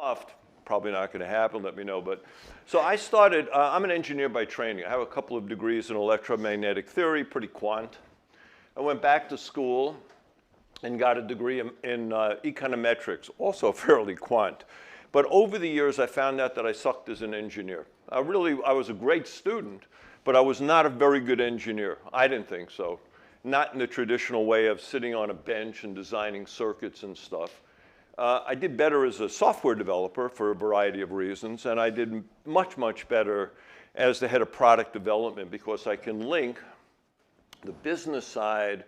soft, probably not going to happen, let me know. But so I started, I'm an engineer by training. I have a couple of degrees in electromagnetic theory, pretty quant. I went back to school and got a degree in econometrics, also fairly quant. But over the years, I found out that I sucked as an engineer. I was a great student, but I was not a very good engineer. I didn't think so. Not in the traditional way of sitting on a bench and designing circuits and stuff. I did better as a software developer for a variety of reasons, and I did much, much better as the head of product development because I can link the business side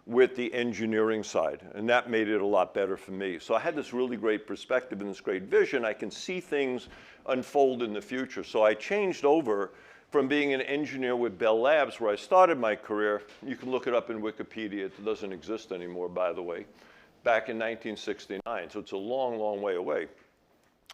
with the engineering side, and that made it a lot better for me. So I had this really great perspective and this great vision. I can see things unfold in the future. So I changed over from being an engineer with Bell Labs, where I started my career. You can look it up in Wikipedia. It doesn't exist anymore, by the way, back in 1969. So it's a long, long way away.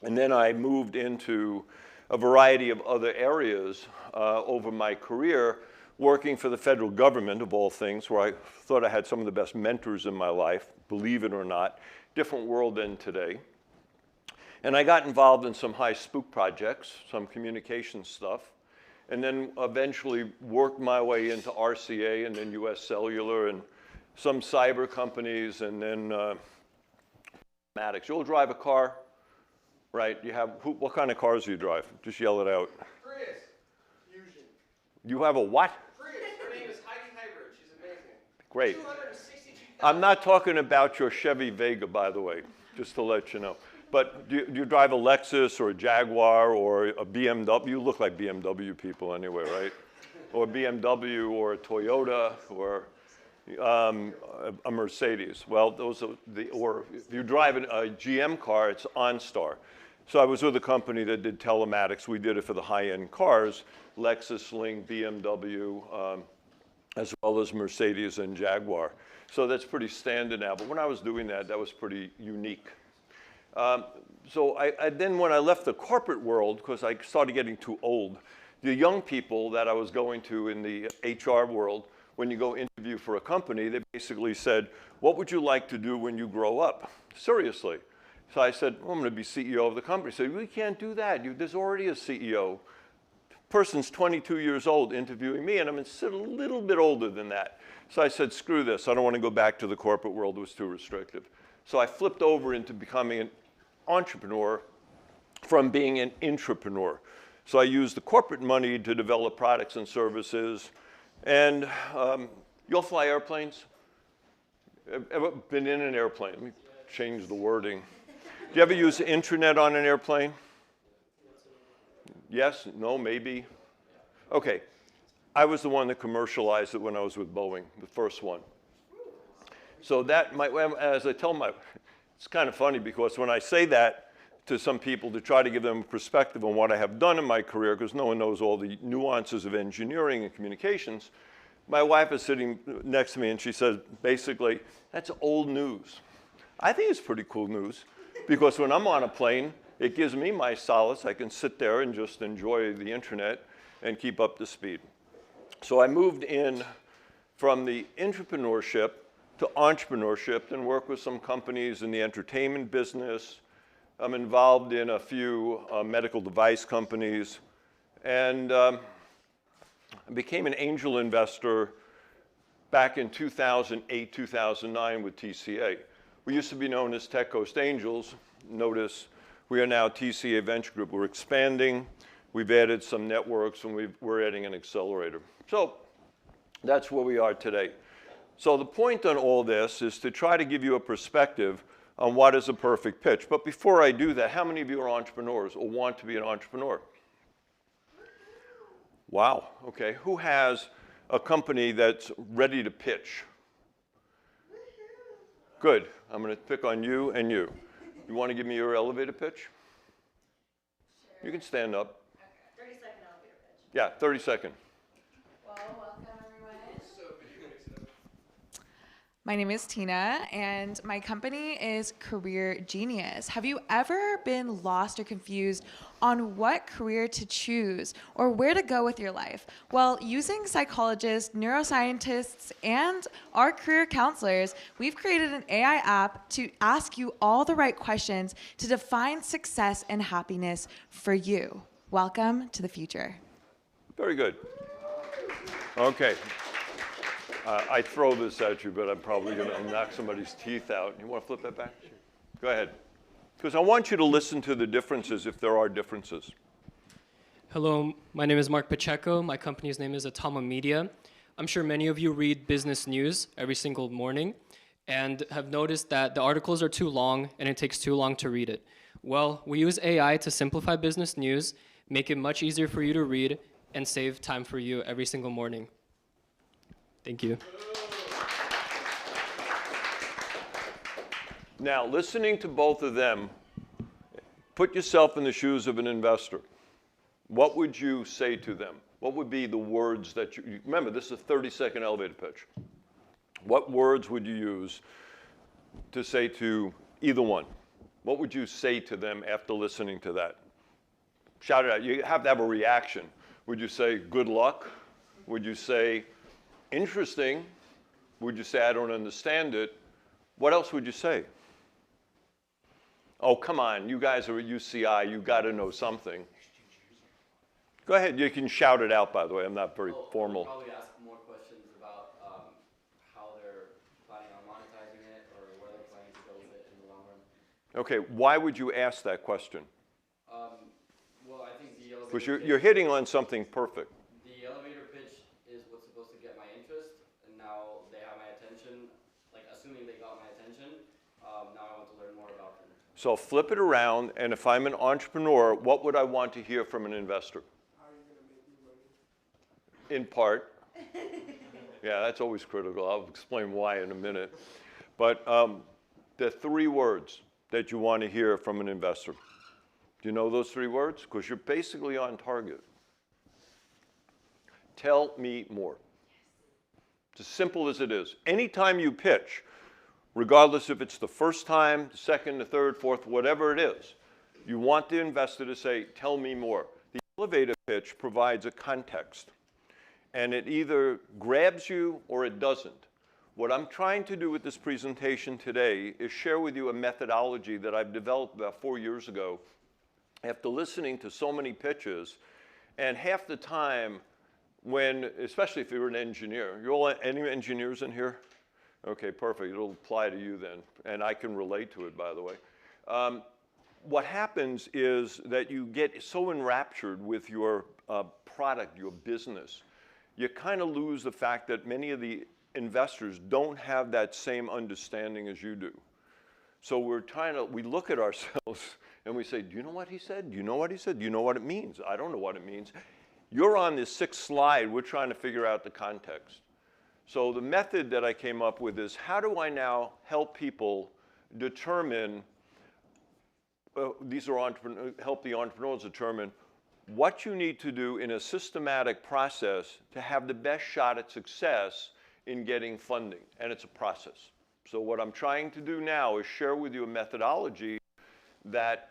And then I moved into a variety of other areas over my career, working for the federal government, of all things, where I thought I had some of the best mentors in my life, believe it or not. Different world than today. And I got involved in some high spook projects, some communication stuff, and then eventually worked my way into RCA and then US Cellular and some cyber companies, and then Maddox. You'll drive a car, right? What kind of cars do you drive? Just yell it out. Prius. Fusion. You have a what? Prius. Her name is Heidi Hybrid. She's amazing. Great. 262,000. I'm not talking about your Chevy Vega, by the way, just to let you know. But do you drive a Lexus or a Jaguar or a BMW? You look like BMW people anyway, right? Or a BMW or a Toyota or a Mercedes. Well, those are or if you drive a GM car, it's OnStar. So I was with a company that did telematics. We did it for the high-end cars, Lexus, Link, BMW, as well as Mercedes and Jaguar. So that's pretty standard now. But when I was doing that, that was pretty unique. So then when I left the corporate world, because I started getting too old, the young people that I was going to in the HR world, when you go interview for a company, they basically said, what would you like to do when you grow up? Seriously. So I said, well, I'm going to be CEO of the company. They said, we can't do that. There's already a CEO. Person's 22 years old interviewing me, and I'm a little bit older than that. So I said, screw this. I don't want to go back to the corporate world. It was too restrictive. So I flipped over into becoming an entrepreneur from being an intrapreneur. So I used the corporate money to develop products and services. And you'll fly airplanes? Ever been in an airplane? Let me change the wording. Do you ever use the intranet on an airplane? Yes? No? Maybe? Okay. I was the one that commercialized it when I was with Boeing, the first one. So that, as I tell it's kind of funny because when I say that to some people to try to give them a perspective on what I have done in my career, because no one knows all the nuances of engineering and communications, my wife is sitting next to me and she says, basically, that's old news. I think it's pretty cool news because when I'm on a plane, it gives me my solace. I can sit there and just enjoy the internet and keep up to speed. So I moved in from the intrapreneurship to entrepreneurship and work with some companies in the entertainment business. I'm involved in a few medical device companies. And I became an angel investor back in 2008, 2009 with TCA. We used to be known as Tech Coast Angels. Notice we are now TCA Venture Group. We're expanding. We've added some networks, and we're adding an accelerator. So that's where we are today. So the point on all this is to try to give you a perspective on what is a perfect pitch. But before I do that, how many of you are entrepreneurs or want to be an entrepreneur? Wow, okay. Who has a company that's ready to pitch? Good. I'm going to pick on you and you. You want to give me your elevator pitch? Sure. You can stand up. Okay. 30-second elevator pitch. Yeah, 30 seconds. Well, welcome everyone. My name is Tina, and my company is Career Genius. Have you ever been lost or confused on what career to choose or where to go with your life? Well, using psychologists, neuroscientists, and our career counselors, we've created an AI app to ask you all the right questions to define success and happiness for you. Welcome to the future. Very good. Okay. I throw this at you, but I'm probably going to knock somebody's teeth out. You want to flip that back? Go ahead. Because I want you to listen to the differences if there are differences. Hello, my name is Mark Pacheco. My company's name is Atama Media. I'm sure many of you read business news every single morning and have noticed that the articles are too long and it takes too long to read it. Well, we use AI to simplify business news, make it much easier for you to read, and save time for you every single morning. Thank you. Now, listening to both of them, put yourself in the shoes of an investor. What would you say to them? What would be the words that you remember, this is a 30-second elevator pitch. What words would you use to say to either one? What would you say to them after listening to that? Shout it out. You have to have a reaction. Would you say, good luck? Would you say, interesting? Would you say, I don't understand it? What else would you say? Oh, come on, you guys are at UCI, you got to know something. Go ahead, you can shout it out, by the way. I'm not very formal. Probably ask more questions about how they're planning on monetizing it or where they're planning to go with it in the long run. Okay, why would you ask that question? Well, I think the elevator Because pitch, you're hitting on something perfect. the elevator pitch is what's supposed to get my interest, and now they have my attention. Like, assuming they got my attention, now I want to learn more about them. So flip it around, and if I'm an entrepreneur, what would I want to hear from an investor? How are you going to make me money? In part. Yeah, that's always critical. I'll explain why in a minute. But the 3 words that you want to hear from an investor. Do you know those 3 words? Because you're basically on target. Tell me more. It's as simple as it is. Anytime you pitch, regardless if it's the first time, the second, the third, fourth, whatever it is, you want the investor to say, tell me more. The elevator pitch provides a context, and it either grabs you or it doesn't. What I'm trying to do with this presentation today is share with you a methodology that I've developed about 4 years ago after listening to so many pitches, and half the time when, especially if you're an engineer, you're all any engineers in here? Okay, perfect. It'll apply to you then, and I can relate to it, by the way. What happens is that you get so enraptured with your product, your business, you kind of lose the fact that many of the investors don't have that same understanding as you do. So we look at ourselves and we say, do you know what he said? Do you know what he said? Do you know what it means? I don't know what it means. You're on this 6th slide. We're trying to figure out the context. So the method that I came up with is, how do I now help people determine, help the entrepreneurs determine what you need to do in a systematic process to have the best shot at success in getting funding. And it's a process. So what I'm trying to do now is share with you a methodology that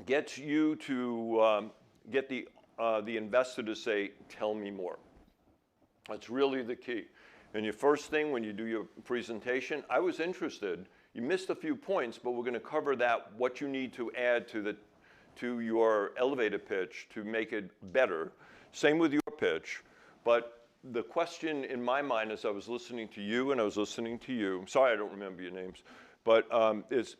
gets you to get the investor to say, tell me more. That's really the key. And your first thing when you do your presentation, I was interested. You missed a few points, but we're going to cover that, what you need to add to your elevator pitch to make it better. Same with your pitch. But the question in my mind as I was listening to you and I was listening to you, sorry I don't remember your names, but is,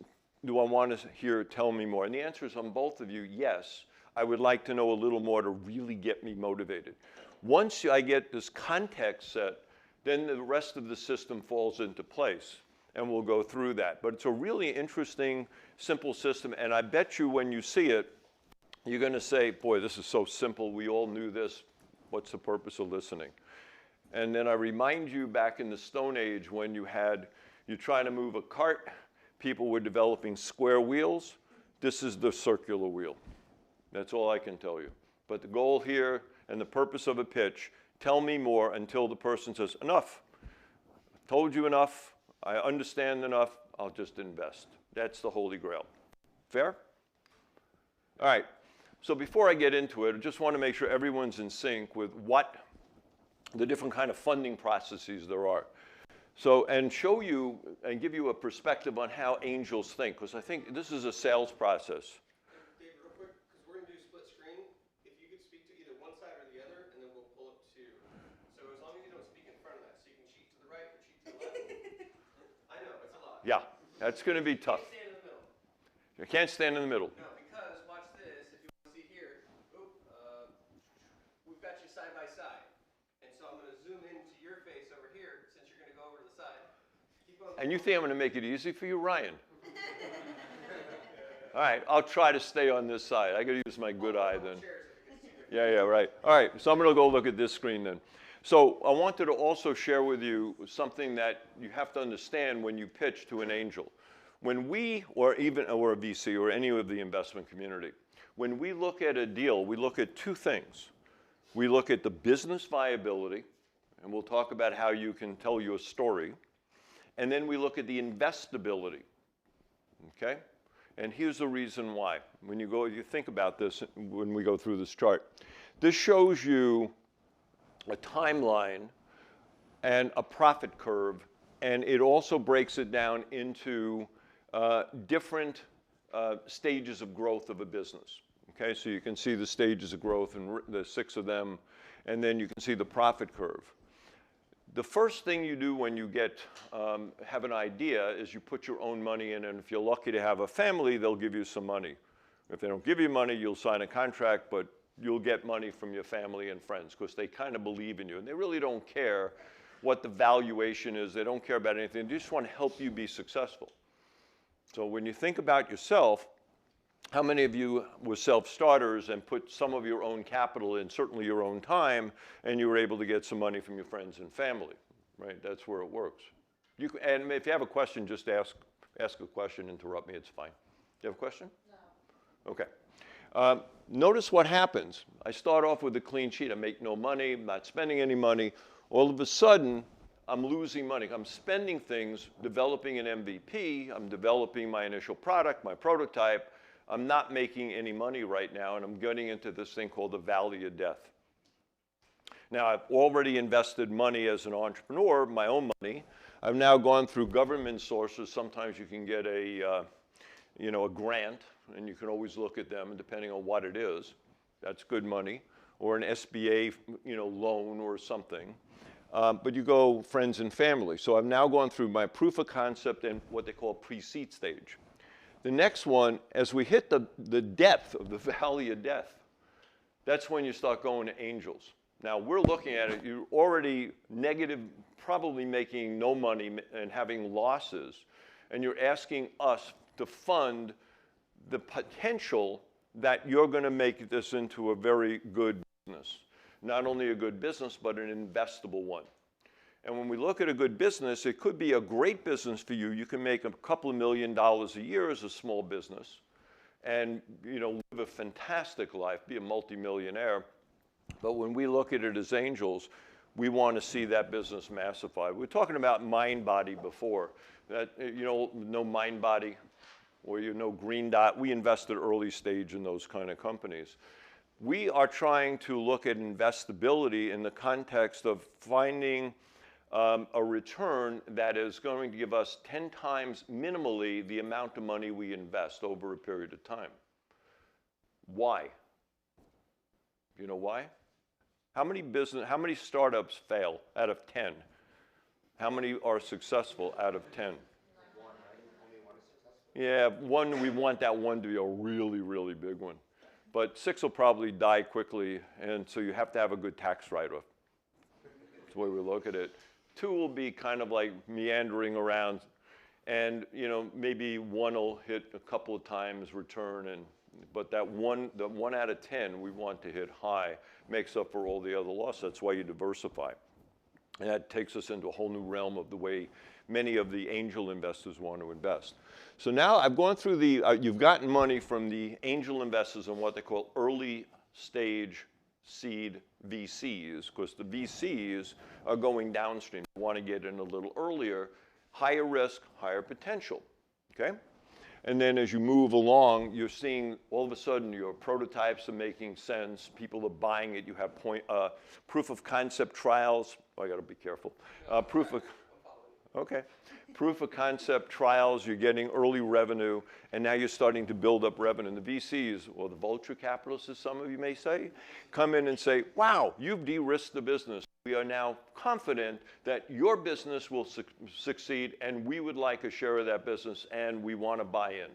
do I want to hear tell me more? And the answer is on both of you, yes. I would like to know a little more to really get me motivated. Once I get this context set, then the rest of the system falls into place, and we'll go through that. But it's a really interesting, simple system, and I bet you when you see it, you're going to say, boy, this is so simple. We all knew this. What's the purpose of listening? And then I remind you back in the Stone Age when you're trying to move a cart, people were developing square wheels. This is the circular wheel. That's all I can tell you. But the goal here and the purpose of a pitch, tell me more until the person says, enough. I've told you enough. I understand enough, I'll just invest. That's the holy grail. Fair? All right. So before I get into it, I just want to make sure everyone's in sync with what the different kind of funding processes there are. So, and show you and give you a perspective on how angels think, because I think this is a sales process. David, real quick, because we're going to do split screen, if you could speak to either one side or the other, and then we'll pull up to. So as long as you don't speak in front of that, so you can cheat to the right or cheat to the left. I know, it's a lot. Yeah, that's going to be tough. Stand in the middle. You can't stand in the middle. No, because watch this. If you want to see here, we've got you side by side, and so I'm going to zoom into your face over here since you're going to go over to the side. Keep on. And you think I'm going to make it easy for you, Ryan? All right, I'll try to stay on this side. I got to use my good eye then. Yeah, right. All right, so I'm going to go look at this screen then. So I wanted to also share with you something that you have to understand when you pitch to an angel. When we, or a VC, or any of the investment community, when we look at a deal, we look at two things. We look at the business viability, and we'll talk about how you can tell your story. And then we look at the investability, okay? And here's the reason why. When you think about this when we go through this chart. This shows you a timeline and a profit curve, and it also breaks it down into different stages of growth of a business. Okay, so you can see the stages of growth and the 6 of them, and then you can see the profit curve. The first thing you do when you have an idea is you put your own money in, and if you're lucky to have a family, they'll give you some money. If they don't give you money, you'll sign a contract, but you'll get money from your family and friends because they kind of believe in you, and they really don't care what the valuation is. They don't care about anything. They just want to help you be successful. So when you think about yourself, how many of you were self-starters and put some of your own capital in, certainly your own time, and you were able to get some money from your friends and family, right? That's where it works. And if you have a question, just ask a question, interrupt me, it's fine. Do you have a question? No. Okay. Notice what happens. I start off with a clean sheet. I make no money, I'm not spending any money. All of a sudden, I'm losing money. I'm spending things, developing an MVP, I'm developing my initial product, my prototype. I'm not making any money right now, and I'm getting into this thing called the valley of death. Now, I've already invested money as an entrepreneur, my own money. I've now gone through government sources. Sometimes you can get a grant, and you can always look at them, depending on what it is. That's good money, or an SBA, loan or something. But you go friends and family. So I've now gone through my proof of concept and what they call pre-seed stage. The next one, as we hit the depth of the valley of death, that's when you start going to angels. Now, we're looking at it, you're already negative, probably making no money and having losses, and you're asking us to fund the potential that you're going to make this into a very good business. Not only a good business, but an investable one. And when we look at a good business, it could be a great business for you. You can make a couple of $1 million a year as a small business and live a fantastic life, be a multimillionaire. But when we look at it as angels, we want to see that business massified. We were talking about MindBody before. That, no MindBody or Green Dot. We invested early stage in those kind of companies. We are trying to look at investability in the context of finding a return that is going to give us 10 times minimally the amount of money we invest over a period of time. Why? Do you know why? How many startups fail out of 10? How many are successful out of 10? Yeah, we want that one to be a really, really big one. But 6 will probably die quickly, and so you have to have a good tax write-off. That's the way we look at it. 2 will be kind of like meandering around, and maybe 1 will hit a couple of times return, but the 1 out of 10 we want to hit high makes up for all the other loss. That's why you diversify. And that takes us into a whole new realm of the way many of the angel investors want to invest. So now I've gone through you've gotten money from the angel investors in what they call early stage seed VCs, because the VCs are going downstream. They want to get in a little earlier. Higher risk, higher potential, okay? And then as you move along, you're seeing all of a sudden your prototypes are making sense, people are buying it, you have proof of concept trials. Oh, I gotta be careful. Okay. Proof of concept trials, you're getting early revenue, and now you're starting to build up revenue. And the VCs, or the vulture capitalists, as some of you may say, come in and say, wow, you've de-risked the business. We are now confident that your business will succeed, and we would like a share of that business, and we want to buy in,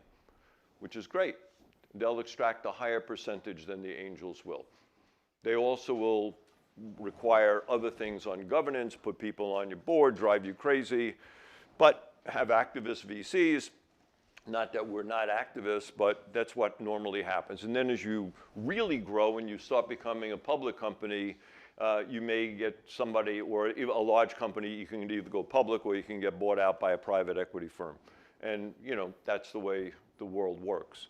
which is great. They'll extract a higher percentage than the angels will. They also will require other things on governance, put people on your board, drive you crazy, but have activist VCs. Not that we're not activists, but that's what normally happens. And then as you really grow and you start becoming a public company, you may get somebody, or a large company, you can either go public or you can get bought out by a private equity firm. And you know, that's the way the world works.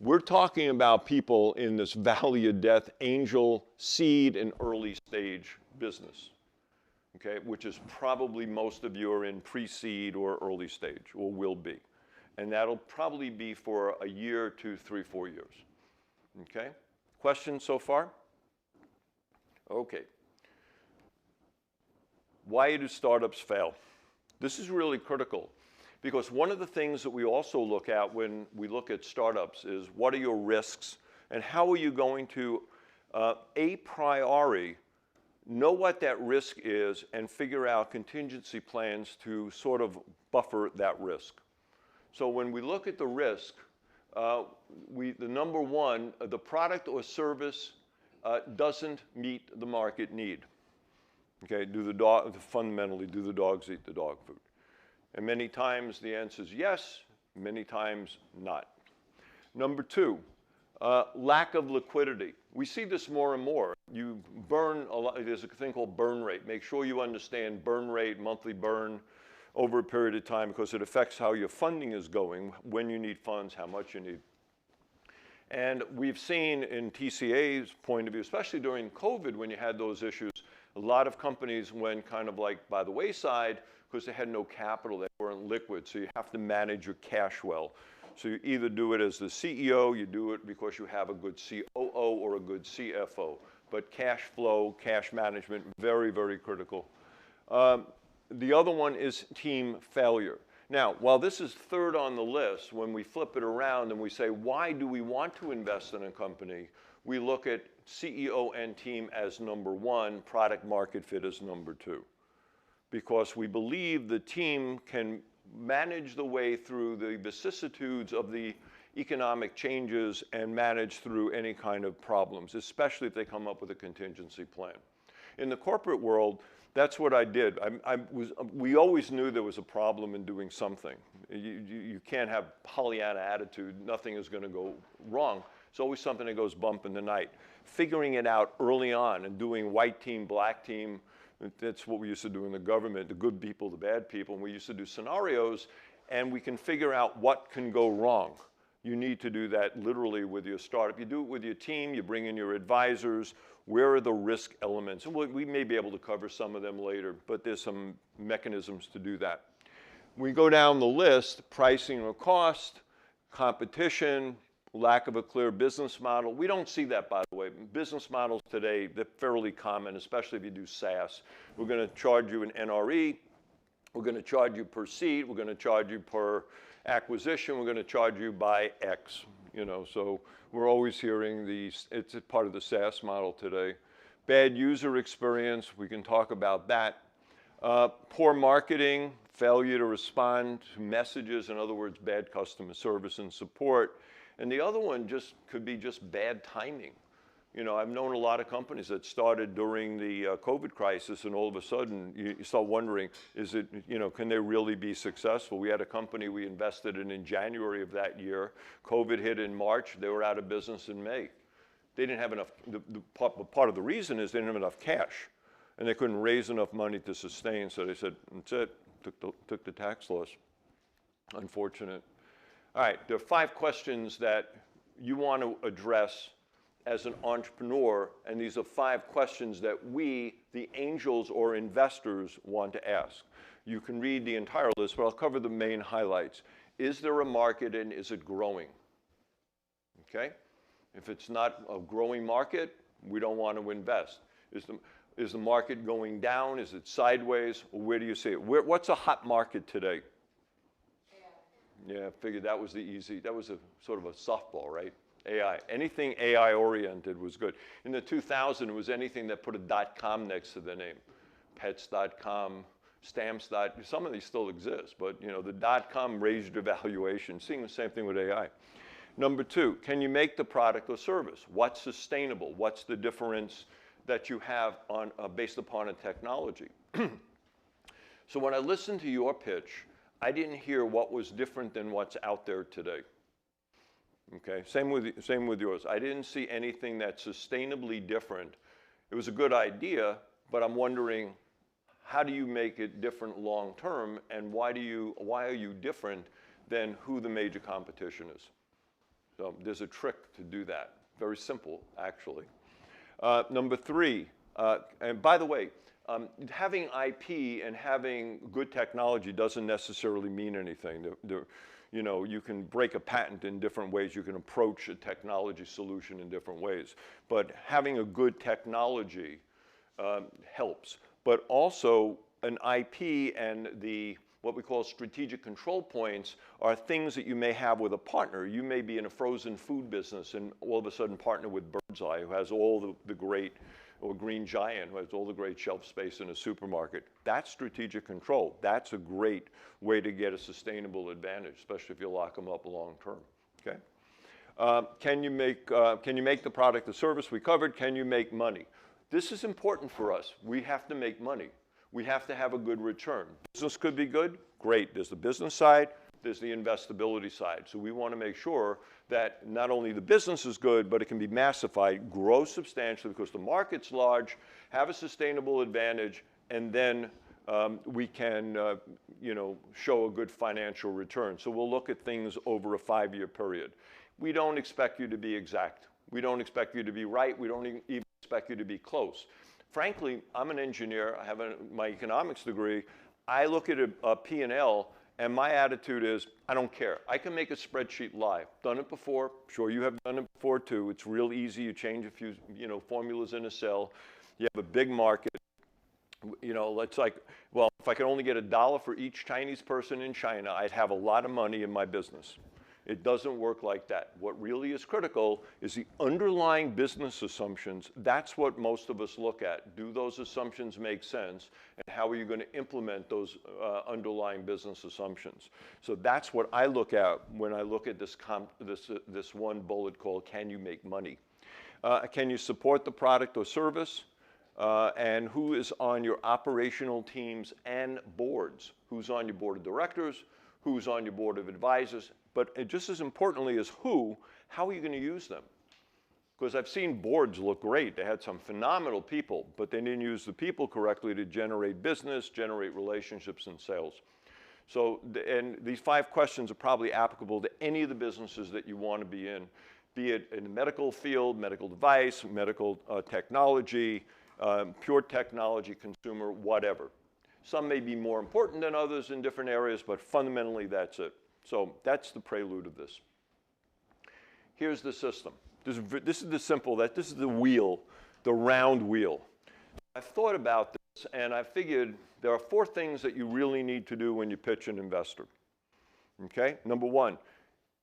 We're talking about people in this valley of death, angel, seed, and early stage business, okay, which is probably most of you are in pre-seed or early stage, or will be. And that'll probably be for a year, 2, 3, 4 years, okay? Questions so far? Okay. Why do startups fail? This is really critical. Because one of the things that we also look at when we look at startups is what are your risks and how are you going to, a priori, know what that risk is and figure out contingency plans to sort of buffer that risk. So when we look at the risk, the number one, the product or service doesn't meet the market need. Okay, fundamentally, do the dogs eat the dog food? And many times the answer is yes, many times not. Number two, lack of liquidity. We see this more and more. You burn a lot, there's a thing called burn rate. Make sure you understand burn rate, monthly burn over a period of time because it affects how your funding is going, when you need funds, how much you need. And we've seen in TCA's point of view, especially during COVID when you had those issues, a lot of companies went kind of like by the wayside because they had no capital, they weren't liquid, so you have to manage your cash well. So you either do it as the CEO, you do it because you have a good COO or a good CFO. But cash flow, cash management, very, very critical. The other one is team failure. Now, while this is third on the list, when we flip it around and we say, why do we want to invest in a company? We look at CEO and team as number one, product market fit as number two. Because we believe the team can manage the way through the vicissitudes of the economic changes and manage through any kind of problems, especially if they come up with a contingency plan. In the corporate world, that's what I did. We always knew there was a problem in doing something. You can't have Pollyanna attitude, nothing is going to go wrong. It's always something that goes bump in the night. Figuring it out early on and doing white team, black team, that's what we used to do in the government, the good people, the bad people. And we used to do scenarios, and we can figure out what can go wrong. You need to do that literally with your startup. You do it with your team, you bring in your advisors. Where are the risk elements? And we may be able to cover some of them later, but there's some mechanisms to do that. We go down the list, pricing or cost, competition, lack of a clear business model. We don't see that, by the way. Business models today, they're fairly common, especially if you do SaaS. We're going to charge you an NRE. We're going to charge you per seat. We're going to charge you per acquisition. We're going to charge you by X. You know, so we're always hearing these. It's a part of the SaaS model today. Bad user experience. We can talk about that. Poor marketing, failure to respond to messages. In other words, bad customer service and support. And the other one just could be just bad timing. You know, I've known a lot of companies that started during the COVID crisis, and all of a sudden you start wondering, is it, you know, can they really be successful? We had a company we invested in January of that year. COVID hit in March. They were out of business in May. They didn't have enough. Part of the reason is they didn't have enough cash, and they couldn't raise enough money to sustain. So they said, that's it. Took the tax loss. Unfortunate. All right, there are 5 questions that you want to address as an entrepreneur, and these are 5 questions that we, the angels or investors, want to ask. You can read the entire list, but I'll cover the main highlights. Is there a market and is it growing? Okay? If it's not a growing market, we don't want to invest. Is the market going down? Is it sideways? Or where do you see it? What's a hot market today? Yeah, I figured that was that was a sort of a softball, right? AI. Anything AI oriented was good. In the 2000s, it was anything that put a .com next to the name. Pets.com, Stamps. Some of these still exist, but you know, the .com raised your valuation. Seeing the same thing with AI. Number two, can you make the product or service? What's sustainable? What's the difference that you have on, based upon a technology? So when I listened to your pitch, I didn't hear what was different than what's out there today. Okay, same with yours. I didn't see anything that's sustainably different. It was a good idea, but I'm wondering, how do you make it different long term, and why are you different than who the major competition is? So there's a trick to do that. Very simple, actually. Number three, and by the way, having IP and having good technology doesn't necessarily mean anything. You know, you can break a patent in different ways. You can approach a technology solution in different ways. But having a good technology helps. But also an IP and what we call strategic control points are things that you may have with a partner. You may be in a frozen food business and all of a sudden partner with Birdseye, who has all the great, or Green Giant, who has all the great shelf space in a supermarket. That's strategic control. That's a great way to get a sustainable advantage, especially if you lock them up long term, okay? Can you make the product or service? We covered. Can you make money? This is important for us. We have to make money. We have to have a good return. Business could be good, great. There's the business side, there's the investability side. So we want to make sure that not only the business is good, but it can be massified, grow substantially because the market's large, have a sustainable advantage, and then we can you know, show a good financial return. So we'll look at things over a 5-year period. We don't expect you to be exact. We don't expect you to be right. We don't even expect you to be close. Frankly, I'm an engineer. I have my economics degree. I look at a P&L, and my attitude is, I don't care. I can make a spreadsheet live. Done it before. Sure, you have done it before too. It's real easy. You change a few, you know, formulas in a cell. You have a big market. You know, it's like, well, if I could only get $1 for each Chinese person in China, I'd have a lot of money in my business. It doesn't work like that. What really is critical is the underlying business assumptions. That's what most of us look at. Do those assumptions make sense? And how are you going to implement those underlying business assumptions? So that's what I look at when I look at this one bullet called, can you make money? Can you support the product or service? And who is on your operational teams and boards? Who's on your board of directors? Who's on your board of advisors? But just as importantly as how are you going to use them? Because I've seen boards look great. They had some phenomenal people, but they didn't use the people correctly to generate business, generate relationships, and sales. So, and these 5 questions are probably applicable to any of the businesses that you want to be in it in the medical field, medical device, medical technology, pure technology, consumer, whatever. Some may be more important than others in different areas, but fundamentally that's it. So that's the prelude of this. Here's the system. This is this is the wheel, the round wheel. I've thought about this, and I figured there are 4 things that you really need to do when you pitch an investor. Okay? Number 1,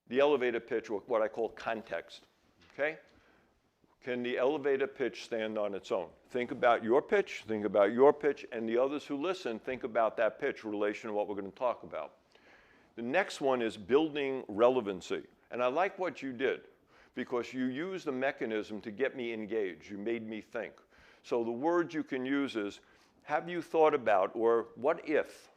the elevator pitch, or what I call context. Okay? Can the elevator pitch stand on its own? Think about your pitch, and the others who listen, think about that pitch in relation to what we're going to talk about. The next one is building relevancy. And I like what you did because you used the mechanism to get me engaged. You made me think. So the word you can use is, have you thought about, or what if,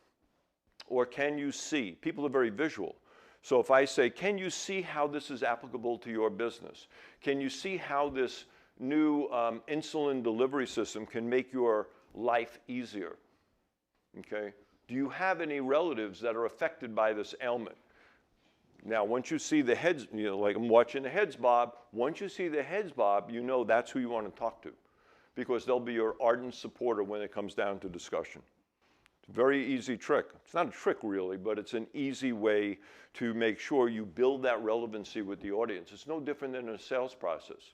or can you see? People are very visual. So if I say, can you see how this is applicable to your business? Can you see how this new insulin delivery system can make your life easier? Okay? Do you have any relatives that are affected by this ailment? Now, once you see the heads, you know, like I'm watching the heads bob, once you see the heads bob, you know that's who you want to talk to because they'll be your ardent supporter when it comes down to discussion. It's a very easy trick. It's not a trick really, but it's an easy way to make sure you build that relevancy with the audience. It's no different than a sales process,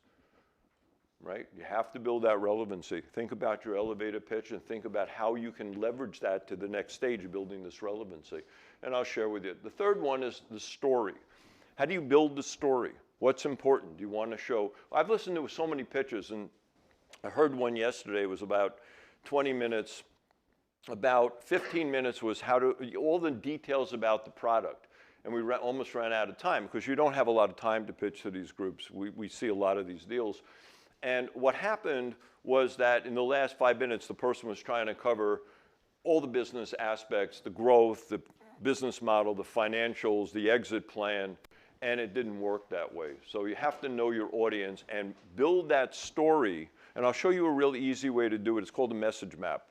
right? You have to build that relevancy. Think about your elevator pitch and think about how you can leverage that to the next stage of building this relevancy. And I'll share with you. The third one is the story. How do you build the story? What's important? Do you want to show? I've listened to so many pitches, and I heard one yesterday. It was about 20 minutes. About 15 minutes was all the details about the product. And we almost ran out of time because you don't have a lot of time to pitch to these groups. We see a lot of these deals. And what happened was that in the last 5 minutes, the person was trying to cover all the business aspects, the growth, the business model, the financials, the exit plan, and it didn't work that way. So you have to know your audience and build that story. And I'll show you a really easy way to do it. It's called a message map.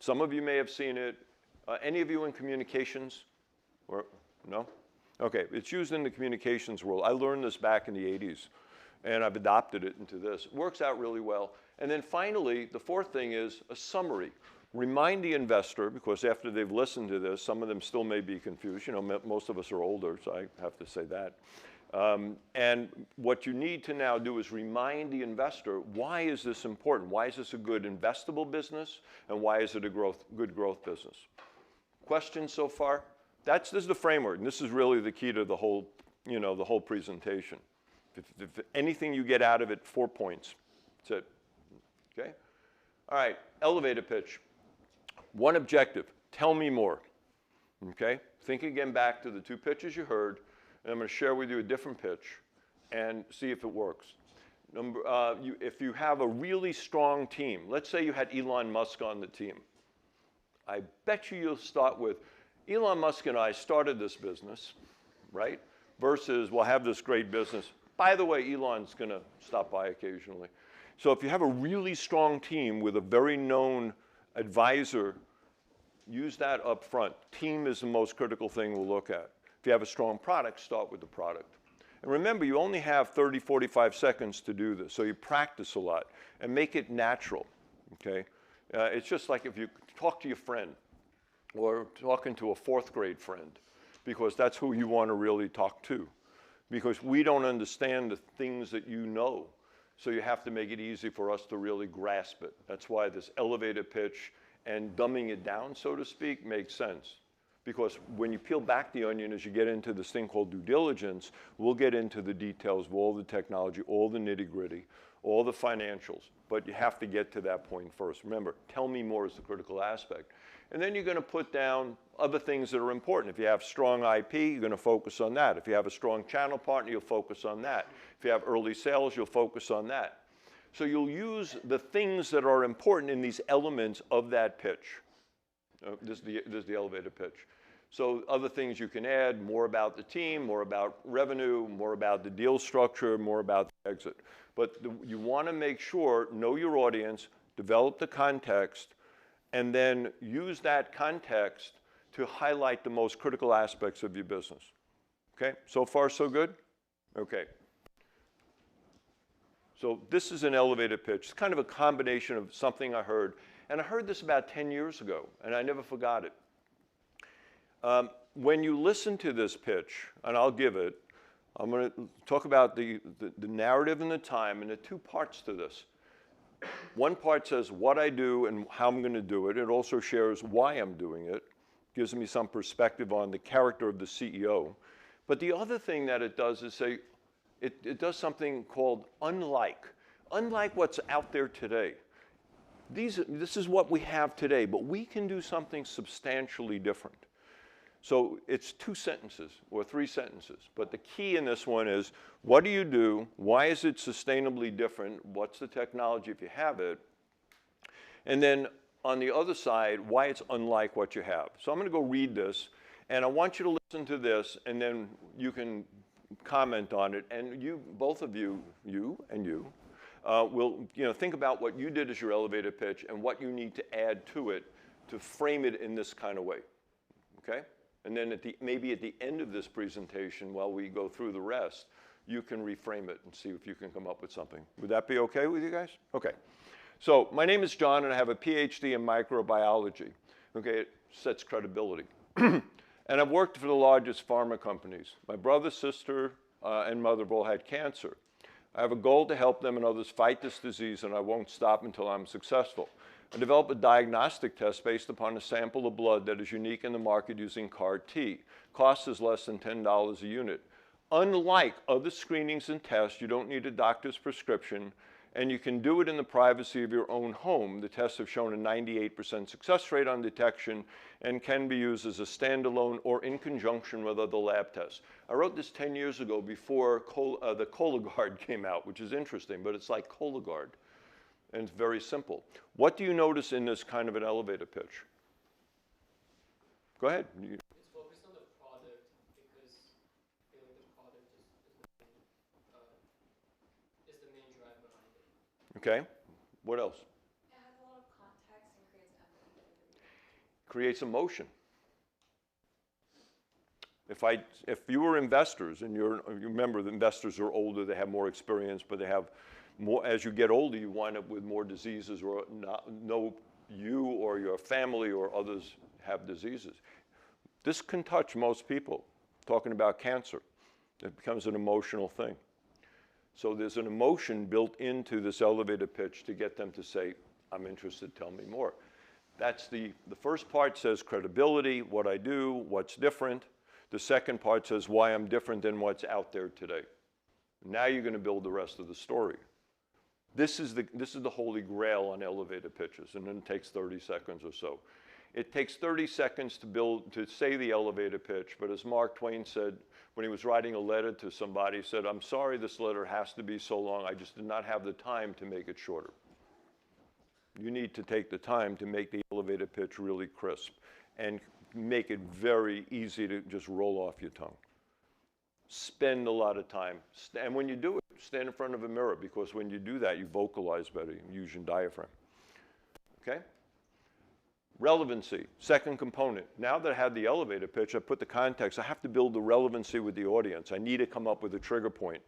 Some of you may have seen it. Any of you in communications? Or no? Okay, it's used in the communications world. I learned this back in the 80s, and I've adopted it into this. It works out really well. And then finally, the fourth thing is a summary. Remind the investor, because after they've listened to this, some of them still may be confused. You know, most of us are older, so I have to say that. And what you need to now do is remind the investor, why is this important? Why is this a good investable business? And why is it a good growth business? Questions so far? This is the framework, and this is really the key to the whole, the whole presentation. If anything you get out of it, 4 points. That's it. Okay? All right, elevator pitch. One objective, tell me more. Okay? Think again back to the 2 pitches you heard, and I'm going to share with you a different pitch and see if it works. If you have a really strong team, let's say you had Elon Musk on the team. I bet you'll start with, Elon Musk and I started this business, right? Versus, we'll have this great business. By the way, Elon's going to stop by occasionally. So if you have a really strong team with a very known advisor, use that up front. Team is the most critical thing we'll look at. If you have a strong product, start with the product. And remember, you only have 30, 45 seconds to do this, so you practice a lot and make it natural, okay? It's just like if you talk to your friend or talking to a 4th grade friend, because that's who you want to really talk to, because we don't understand the things that you know. So you have to make it easy for us to really grasp it. That's why this elevator pitch and dumbing it down, so to speak, makes sense. Because when you peel back the onion, as you get into this thing called due diligence, we'll get into the details of all the technology, all the nitty-gritty, all the financials. But you have to get to that point first. Remember, tell me more is the critical aspect. And then you're going to put down other things that are important. If you have strong IP, you're going to focus on that. If you have a strong channel partner, you'll focus on that. If you have early sales, you'll focus on that. So you'll use the things that are important in these elements of that pitch. This is the elevator pitch. So other things you can add, more about the team, more about revenue, more about the deal structure, more about the exit. But you want to make sure, know your audience, develop the context, and then use that context to highlight the most critical aspects of your business. Okay, so far so good? Okay. So this is an elevator pitch. It's kind of a combination of something I heard. And I heard this about 10 years ago, and I never forgot it. When you listen to this pitch, and I'll give it, I'm going to talk about the narrative and the time, and the 2 parts to this. One part says what I do and how I'm going to do it. It also shares why I'm doing it. Gives me some perspective on the character of the CEO. But the other thing that it does is say, it does something called unlike what's out there today. This is what we have today, but we can do something substantially different. So it's 2 sentences or 3 sentences. But the key in this one is, what do you do? Why is it sustainably different? What's the technology if you have it? And then on the other side, why it's unlike what you have. So I'm going to go read this, and I want you to listen to this, and then you can comment on it. And you, both of you, will think about what you did as your elevator pitch and what you need to add to it to frame it in this kind of way. Okay? And then maybe at the end of this presentation, while we go through the rest, you can reframe it and see if you can come up with something. Would that be okay with you guys? Okay. So my name is John, and I have a PhD in microbiology. Okay, it sets credibility. And I've worked for the largest pharma companies. My brother, sister, and mother have all had cancer. I have a goal to help them and others fight this disease, and I won't stop until I'm successful. I developed a diagnostic test based upon a sample of blood that is unique in the market using CAR-T. Cost is less than $10 a unit. Unlike other screenings and tests, you don't need a doctor's prescription, and you can do it in the privacy of your own home. The tests have shown a 98% success rate on detection and can be used as a standalone or in conjunction with other lab tests. I wrote this 10 years ago before the Cologuard came out, which is interesting, but it's like Cologuard, and it's very simple. What do you notice in this kind of an elevator pitch? Go ahead. It's focused on the product because I feel like the product is the main drive behind it. Okay. What else? It has a lot of context and creates empathy. Creates emotion. If you were investors, and you remember the investors are older, they have more experience, but they have more, as you get older, you wind up with more diseases, or you or your family or others have diseases. This can touch most people. Talking about cancer, it becomes an emotional thing. So there's an emotion built into this elevator pitch to get them to say, I'm interested, tell me more. That's the first part says credibility, what I do, what's different. The second part says why I'm different than what's out there today. Now you're going to build the rest of the story. This is the holy grail on elevator pitches, and then it takes 30 seconds or so. It takes 30 seconds to say the elevator pitch, but as Mark Twain said when he was writing a letter to somebody, he said, I'm sorry this letter has to be so long, I just did not have the time to make it shorter. You need to take the time to make the elevator pitch really crisp and make it very easy to just roll off your tongue. Spend a lot of time. And when you do it, stand in front of a mirror, because when you do that, you vocalize better. You use your diaphragm. Okay? Relevancy, second component. Now that I have the elevator pitch, I put the context. I have to build the relevancy with the audience. I need to come up with a trigger point.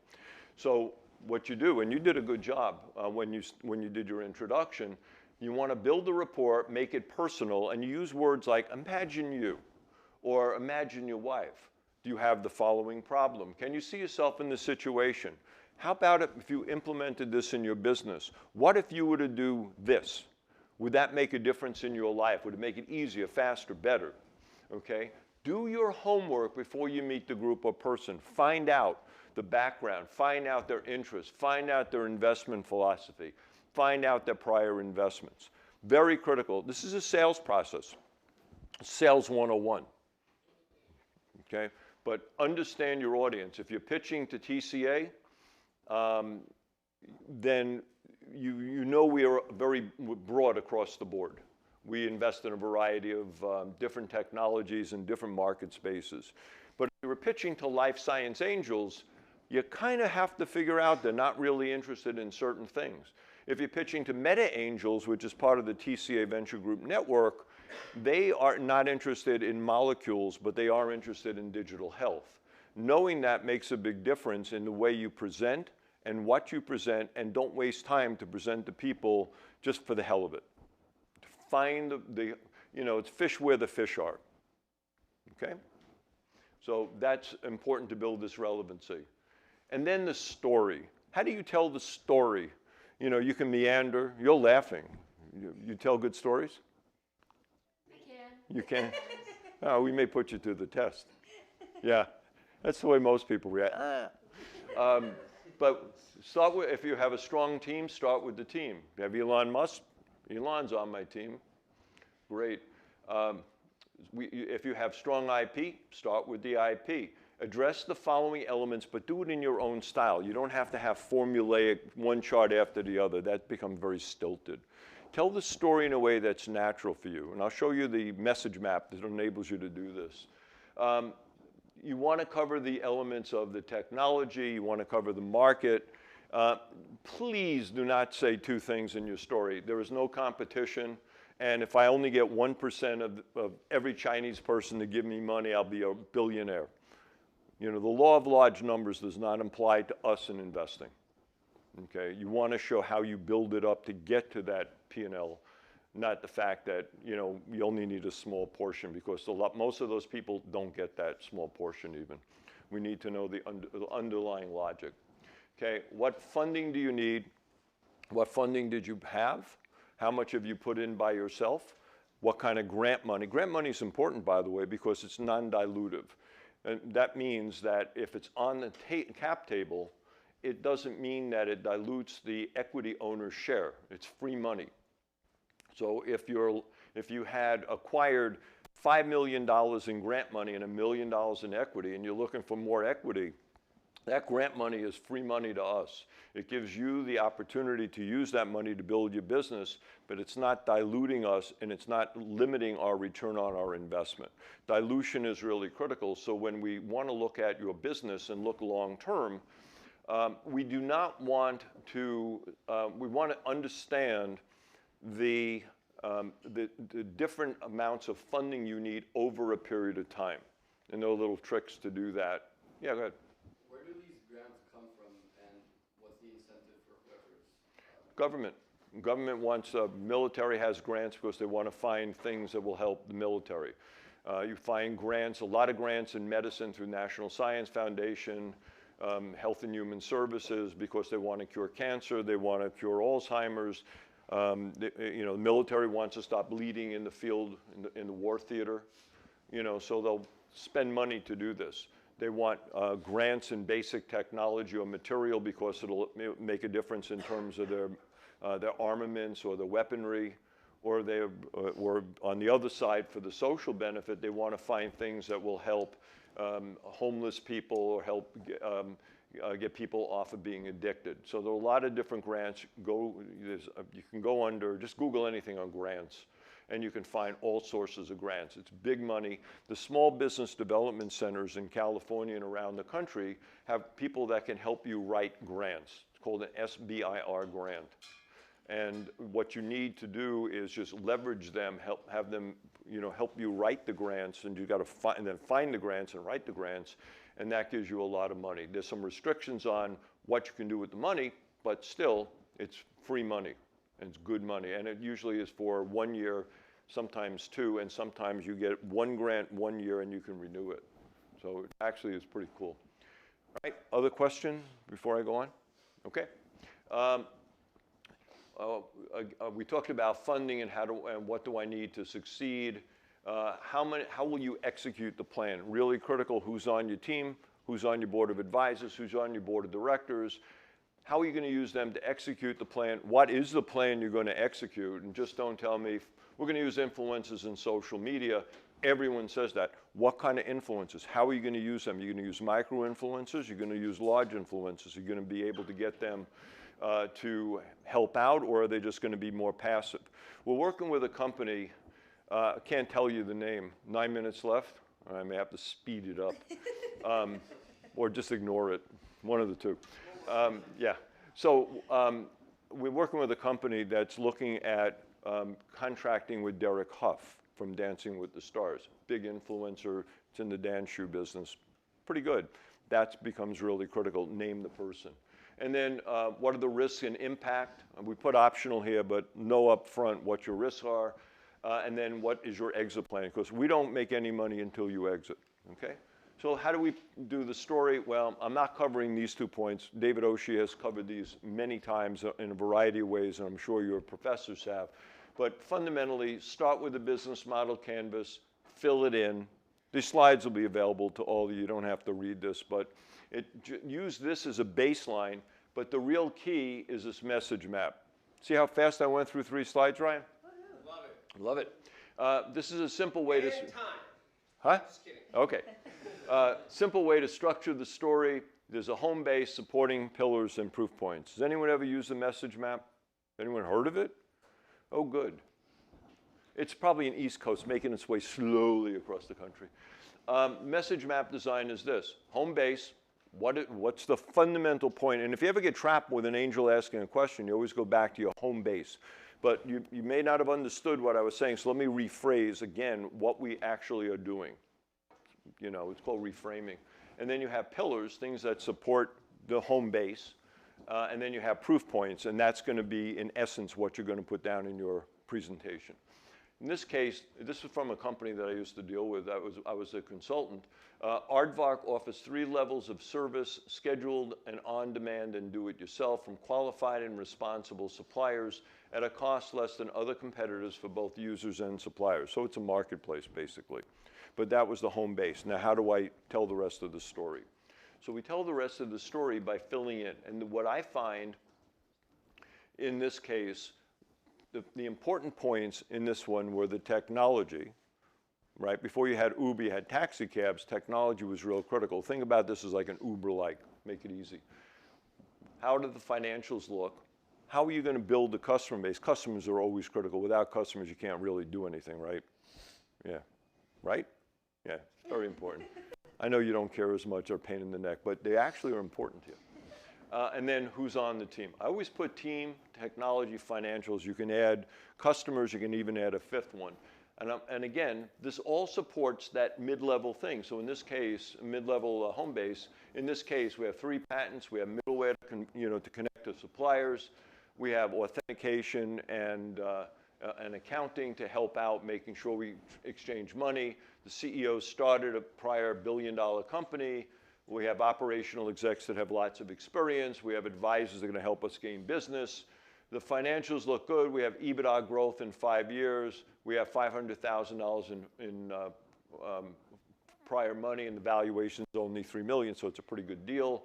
So what you do, and you did a good job when you did your introduction, you want to build the rapport, make it personal, and you use words like imagine you, or imagine your wife. Do you have the following problem? Can you see yourself in this situation? How about if you implemented this in your business? What if you were to do this? Would that make a difference in your life? Would it make it easier, faster, better? Okay? Do your homework before you meet the group or person. Find out the background, find out their interests, find out their investment philosophy, find out their prior investments. Very critical. This is a sales process, sales 101. Okay? But understand your audience. If you're pitching to TCA, then you know we are very broad across the board. We invest in a variety of different technologies and different market spaces. But if you were pitching to life science angels, you kind of have to figure out they're not really interested in certain things. If you're pitching to meta angels, which is part of the TCA Venture Group network, they are not interested in molecules, but they are interested in digital health. Knowing that makes a big difference in the way you present and what you present, and don't waste time to present to people just for the hell of it. Find it's fish where the fish are, okay? So that's important to build this relevancy. And then the story. How do you tell the story? You know, you can meander. You're laughing. You tell good stories? I can. You can? Oh, we may put you to the test. Yeah, that's the way most people react. But start with, if you have a strong team, start with the team. You have Elon Musk. Elon's on my team. Great. If you have strong IP, start with the IP. Address the following elements, but do it in your own style. You don't have to have formulaic one chart after the other. That becomes very stilted. Tell the story in a way that's natural for you. And I'll show you the message map that enables you to do this. You want to cover the elements of the technology. You want to cover the market. Please do not say two things in your story. There is no competition. And if I only get 1% of every Chinese person to give me money, I'll be a billionaire. You know, the law of large numbers does not apply to us in investing. Okay? You want to show how you build it up to get to that P&L not the fact that, you know, you only need a small portion, because most of those people don't get that small portion even. We need to know the underlying logic. Okay, what funding do you need? What funding did you have? How much have you put in by yourself? What kind of grant money? Grant money is important, by the way, because it's non-dilutive. And that means that if it's on the cap table, it doesn't mean that it dilutes the equity owner's share. It's free money. So if you had acquired $5 million in grant money and $1 million in equity, and you're looking for more equity, that grant money is free money to us. It gives you the opportunity to use that money to build your business, but it's not diluting us, and it's not limiting our return on our investment. Dilution is really critical. So when we want to look at your business and look long term, we do not want to, we want to understand the different amounts of funding you need over a period of time. And there are little tricks to do that. Yeah, go ahead. Where do these grants come from, and what's the incentive for whoever's? Government. Government wants, military has grants because they want to find things that will help the military. You find grants, a lot of grants in medicine through National Science Foundation, Health and Human Services, because they want to cure cancer, they want to cure Alzheimer's. You know, the military wants to stop bleeding in the field, in the war theater. You know, so they'll spend money to do this. They want grants in basic technology or material because it'll make a difference in terms of their armaments or the weaponry. Or on the other side, for the social benefit, they want to find things that will help homeless people or help get people off of being addicted. So there are a lot of different grants. You can go under, just Google anything on grants, and you can find all sources of grants. It's big money. The small business development centers in California and around the country have people that can help you write grants. It's called an SBIR grant. And what you need to do is just leverage them, have them, you know, help you write the grants, and you got to then find the grants and write the grants, and that gives you a lot of money. There's some restrictions on what you can do with the money, but still, it's free money, and it's good money. And it usually is for 1 year, sometimes 2, and sometimes you get 1 grant 1 year and you can renew it. So it actually is pretty cool. All right, other question before I go on? Okay. We talked about funding and what do I need to succeed. How will you execute the plan? Really critical, who's on your team, who's on your board of advisors, who's on your board of directors. How are you going to use them to execute the plan? What is the plan you're going to execute? And just don't tell me, we're going to use influencers in social media. Everyone says that. What kind of influencers? How are you going to use them? You're going to use micro-influencers? You're going to use large influencers? You're going to be able to get them to help out, or are they just going to be more passive? We're working with a company, I can't tell you the name. 9 minutes left. I may have to speed it up, or just ignore it. One of the two. Yeah. So we're working with a company that's looking at contracting with Derek Hough from Dancing with the Stars. Big influencer. It's in the dance shoe business. Pretty good. That becomes really critical. Name the person. And then what are the risks and impact? We put optional here, but know up front what your risks are. And then what is your exit plan? Because we don't make any money until you exit, okay? So how do we do the story? Well, I'm not covering these 2 points. David Oshie has covered these many times in a variety of ways, and I'm sure your professors have. But fundamentally, start with a business model canvas, fill it in. These slides will be available to all of you. You don't have to read this, but use this as a baseline, but the real key is this message map. See how fast I went through 3 slides, Ryan? Love it. Love it. This is a simple way to... And time. Huh? Just kidding. Okay. Simple way to structure the story. There's a home base, supporting pillars, and proof points. Has anyone ever used the message map? Anyone heard of it? Oh, good. It's probably an East Coast, making its way slowly across the country. Message map design is this. Home base, what's the fundamental point? And if you ever get trapped with an angel asking a question, you always go back to your home base. But you may not have understood what I was saying, so let me rephrase again what we actually are doing. You know, it's called reframing. And then you have pillars, things that support the home base. And then you have proof points, and that's going to be, in essence, what you're going to put down in your presentation. In this case, this is from a company that I used to deal with. I was a consultant. Aardvark offers 3 levels of service: scheduled and on-demand and do-it-yourself, from qualified and responsible suppliers at a cost less than other competitors for both users and suppliers. So it's a marketplace, basically. But that was the home base. Now, how do I tell the rest of the story? So we tell the rest of the story by filling in. And what I find in this case, the important points in this one were the technology, right? Before you had Uber, you had taxi cabs. Technology was real critical. Think about this as like an Uber-like, make it easy. How did the financials look? How are you going to build the customer base? Customers are always critical. Without customers, you can't really do anything, right? Yeah, right? Yeah, very important. I know you don't care as much or pain in the neck, but they actually are important to you. And then who's on the team? I always put team, technology, financials. You can add customers. You can even add a 5th one. And again, this all supports that mid-level thing. So in this case, mid-level home base, in this case, we have 3 patents. We have middleware to connect to suppliers. We have authentication and accounting to help out, making sure we exchange money. The CEO started a prior billion-dollar company. We have operational execs that have lots of experience. We have advisors that are going to help us gain business. The financials look good. We have EBITDA growth in 5 years. We have $500,000 in prior money, and the valuation is only $3 million, so it's a pretty good deal.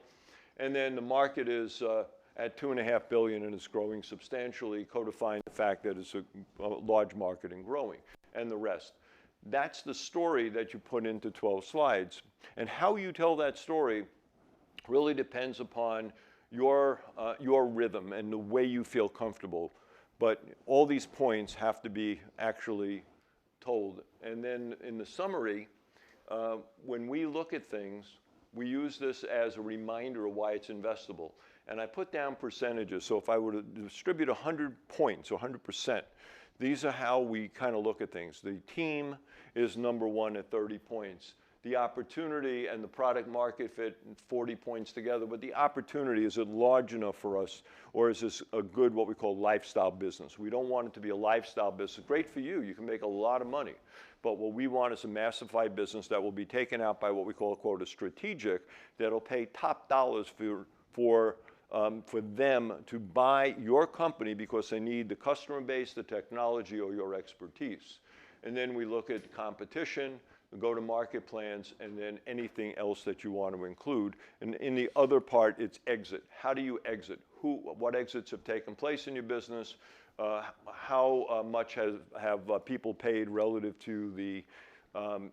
And then the market is at $2.5 billion, and it's growing substantially, codifying the fact that it's a large market and growing, and the rest. That's the story that you put into 12 slides. And how you tell that story really depends upon your rhythm and the way you feel comfortable. But all these points have to be actually told. And then in the summary, when we look at things, we use this as a reminder of why it's investable. And I put down percentages. So if I were to distribute 100 points, 100%, these are how we kind of look at things. The team is number 1 at 30 points. The opportunity and the product market fit 40 points together, but the opportunity, is it large enough for us, or is this a good, what we call lifestyle business? We don't want it to be a lifestyle business. Great for you, you can make a lot of money. But what we want is a massified business that will be taken out by what we call, quote, a strategic, that'll pay top dollars for them to buy your company because they need the customer base, the technology, or your expertise. And then we look at competition, the go-to-market plans, and then anything else that you want to include. And in the other part, it's exit. How do you exit? What exits have taken place in your business? How much have people paid relative to the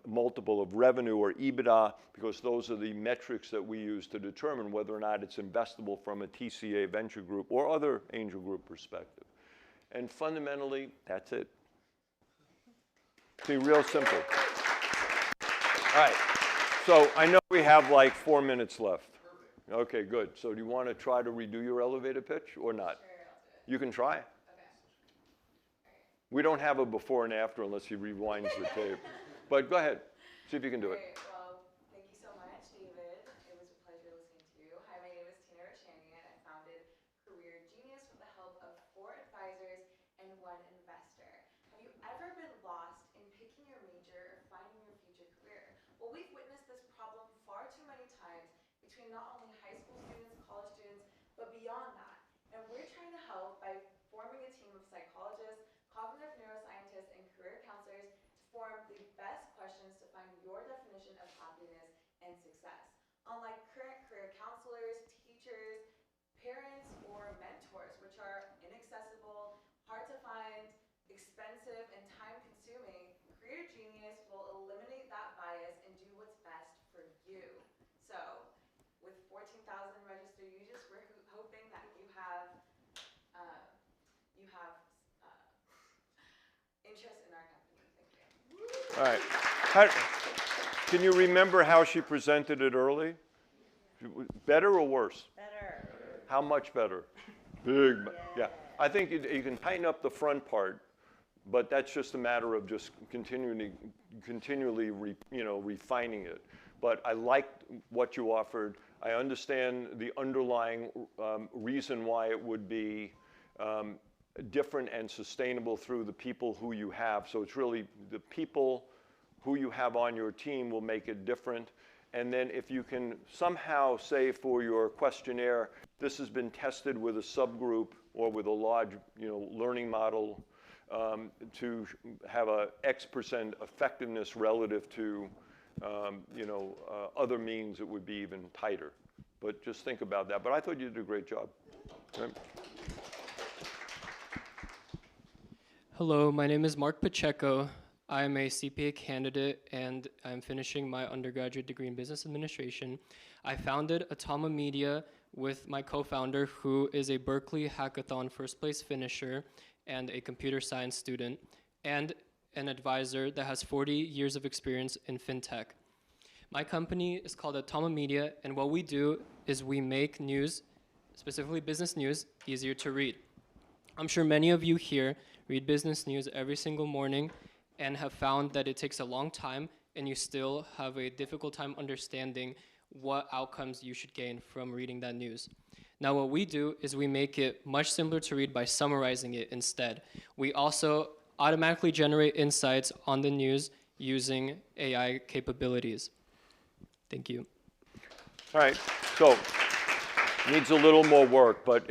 multiple of revenue or EBITDA, because those are the metrics that we use to determine whether or not it's investable from a TCA Venture Group or other angel group perspective. And fundamentally, that's it. See, real simple. All right, so I know we have like 4 minutes left. Okay, good. So do you want to try to redo your elevator pitch or not? Sure, I'll do it. You can try. Okay. We don't have a before and after unless he rewinds the tape. But go ahead, see if you can do it. Great. Well, thank you so much, David. It was a pleasure listening to you. Hi, my name is Tina Rashanian. I founded Career Genius with the help of 4 advisors and 1 investor. Have you ever been lost in picking your major or finding your future career? Well, we've witnessed this problem far too many times between not only high school students, college students, but beyond that. And we're trying to help by forming a team of psychologists, cognitive neuroscientists, and career counselors to form the best questions to find your definition of happiness and success. Unlike current career counselors, teachers, parents, or mentors, which are inaccessible, hard to find, expensive, and time-consuming, Career Genius will eliminate that bias and do what's best for you. So, with 14,000 registered users, we're hoping that you have interest in our company. Thank you. All right. Can you remember how she presented it early? Better or worse? Better. How much better? Big. Yeah. I think you can tighten up the front part, but that's just a matter of just continually refining it. But I liked what you offered. I understand the underlying reason why it would be different and sustainable through the people who you have. So it's really the people who you have on your team will make it different. And then if you can somehow say for your questionnaire, this has been tested with a subgroup or with a large, learning model to have a X% effectiveness relative to, other means, it would be even tighter. But just think about that. But I thought you did a great job. Right? Hello, my name is Mark Pacheco. I'm a CPA candidate and I'm finishing my undergraduate degree in business administration. I founded Atama Media with my co-founder, who is a Berkeley Hackathon first place finisher and a computer science student, and an advisor that has 40 years of experience in fintech. My company is called Atama Media, and what we do is we make news, specifically business news, easier to read. I'm sure many of you here read business news every single morning and have found that it takes a long time and you still have a difficult time understanding what outcomes you should gain from reading that news. Now what we do is we make it much simpler to read by summarizing it instead. We also automatically generate insights on the news using AI capabilities. Thank you. All right, so needs a little more work, but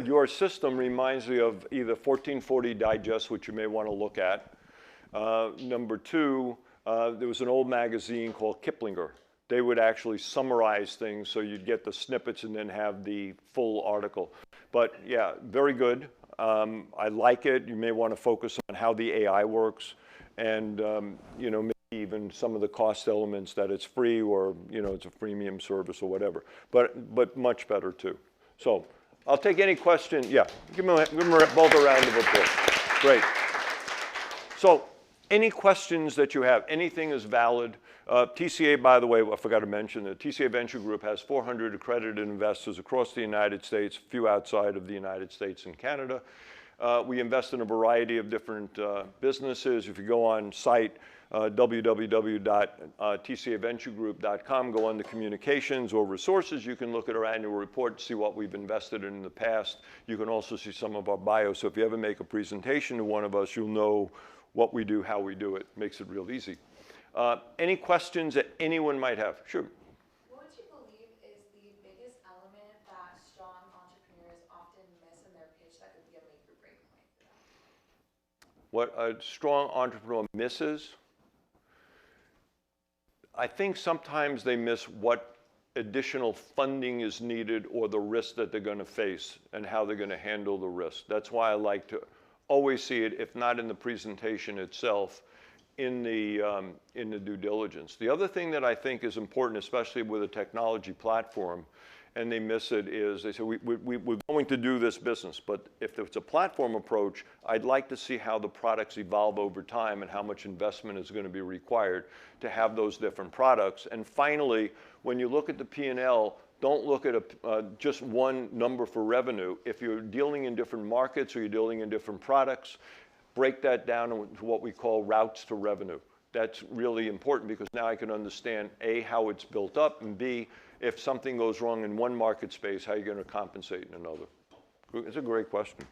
your system reminds me of either 1440 Digest, which you may want to look at. Number two, there was an old magazine called Kiplinger. They would actually summarize things so you'd get the snippets and then have the full article. But yeah, very good. I like it. You may want to focus on how the AI works and maybe even some of the cost elements, that it's free or it's a freemium service or whatever. But much better too. So I'll take any question. Yeah, give them both a round of applause. Great. So any questions that you have, anything is valid. TCA, by the way, I forgot to mention that TCA Venture Group has 400 accredited investors across the United States, few outside of the United States and Canada. We invest in a variety of different businesses. If you go on site, www.tcaventuregroup.com, go under communications or resources, you can look at our annual report, see what we've invested in the past. You can also see some of our bio. So if you ever make a presentation to one of us, you'll know what we do, how we do it. Makes it real easy. Any questions that anyone might have? Sure. What would you believe is the biggest element that strong entrepreneurs often miss in their pitch that could be a make or break point for them? What a strong entrepreneur misses? I think sometimes they miss what additional funding is needed or the risk that they're going to face and how they're going to handle the risk. That's why I like to always see it, if not in the presentation itself, in the due diligence. The other thing that I think is important, especially with a technology platform, and they miss it, is they say, we're going to do this business, but if it's a platform approach, I'd like to see how the products evolve over time and how much investment is going to be required to have those different products. And finally, when you look at the P&L, don't look at just one number for revenue. If you're dealing in different markets or you're dealing in different products, break that down to what we call routes to revenue. That's really important because now I can understand A, how it's built up, and B, if something goes wrong in one market space, how you're going to compensate in another. It's a great question.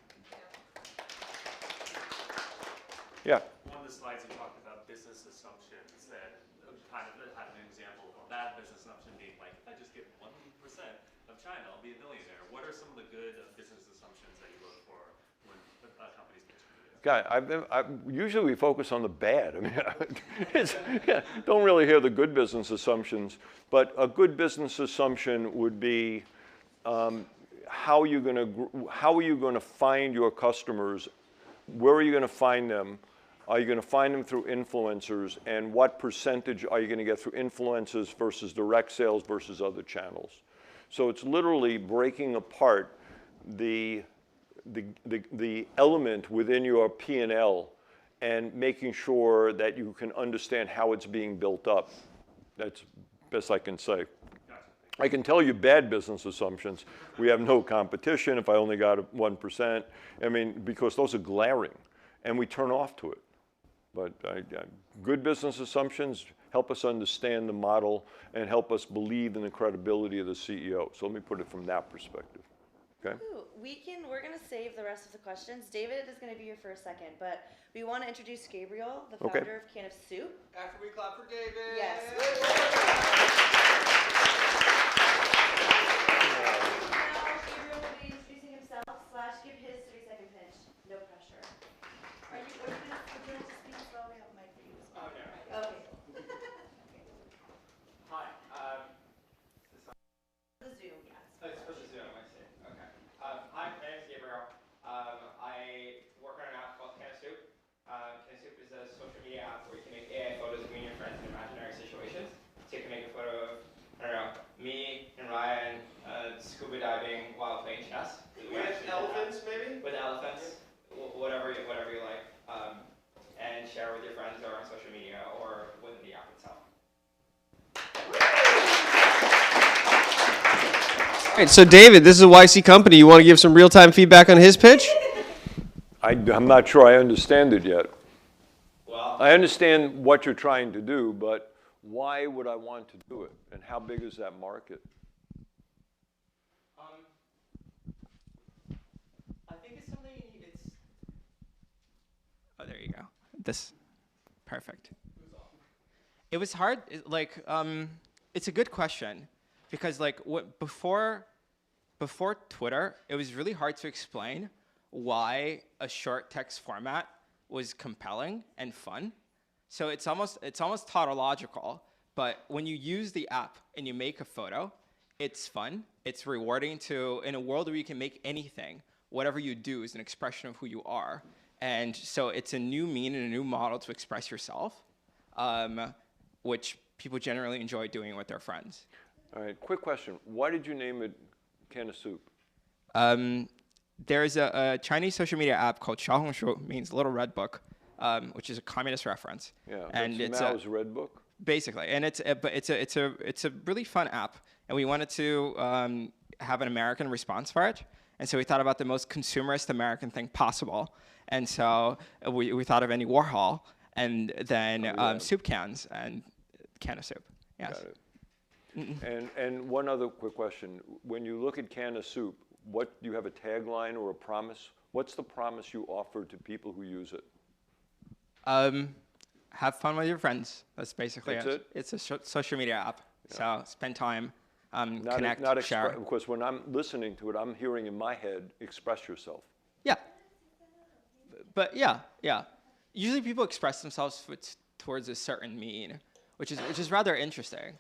Yeah. One of the slides you talked about business assumptions that kind of had an example of a bad business assumption being like, if I just get 1% of China, I'll be a billionaire. What are some of the good business assumptions that you look for when companies pitch to you? God, usually we focus on the bad. I mean, don't really hear the good business assumptions, but a good business assumption would be how are you going to find your customers? Where are you going to find them? Are you going to find them through influencers? And what percentage are you going to get through influencers versus direct sales versus other channels? So it's literally breaking apart the element within your P&L and making sure that you can understand how it's being built up. That's best I can say. I can tell you bad business assumptions. We have no competition if I only got 1%. I mean, because those are glaring, and we turn off to it. But good business assumptions help us understand the model and help us believe in the credibility of the CEO. So let me put it from that perspective. Okay. Ooh, we're gonna save the rest of the questions. David is gonna be here for a second, but we want to introduce Gabriel, the Okay. founder of Can of Soup. After we clap for David. Yes. Now Gabriel will be introducing himself / give his 30-second pitch. No pressure. Would you like to speak as well? We have a mic for you as well. Okay. Hi. The Zoom, yes. It's for the Zoom, I see. Okay. Hi, my name is Gabriel. I work on an app called Can of Soup. Can of Soup is a social media app where you can make AI photos of you and your friends in imaginary situations. So you can make a photo of, I don't know, me and Ryan scuba diving while playing chess. With elephants, maybe? With elephants, whatever you like. And share with your friends or on social media or within the app itself. All right, so David, this is a YC company. You want to give some real-time feedback on his pitch? I'm not sure I understand it yet. Well, I understand what you're trying to do, but why would I want to do it? And how big is that market? I think it's something oh, there you go. This, perfect. It was hard, it's a good question because before Twitter, it was really hard to explain why a short text format was compelling and fun. So it's almost tautological, but when you use the app and you make a photo, it's fun, it's rewarding in a world where you can make anything, whatever you do is an expression of who you are. And so it's a new mean and a new model to express yourself, which people generally enjoy doing with their friends. All right, quick question. Why did you name it Can of Soup? There's a Chinese social media app called Xiaohongshu, means Little Red Book, which is a communist reference. Yeah, and that's it's Mao's Red Book? basically, and it's a really fun app, and we wanted to have an American response for it, and so we thought about the most consumerist American thing possible, and so we thought of Andy Warhol, and then soup cans and Can of Soup. Yes. Got it. And one other quick question. When you look at Can of Soup, do you have a tagline or a promise? What's the promise you offer to people who use it? Have fun with your friends. That's basically That's it. It's a social media app. So spend time, connect, share. Of course, when I'm listening to it, I'm hearing in my head, express yourself. Yeah. But yeah. Usually people express themselves towards a certain mean, which is rather interesting.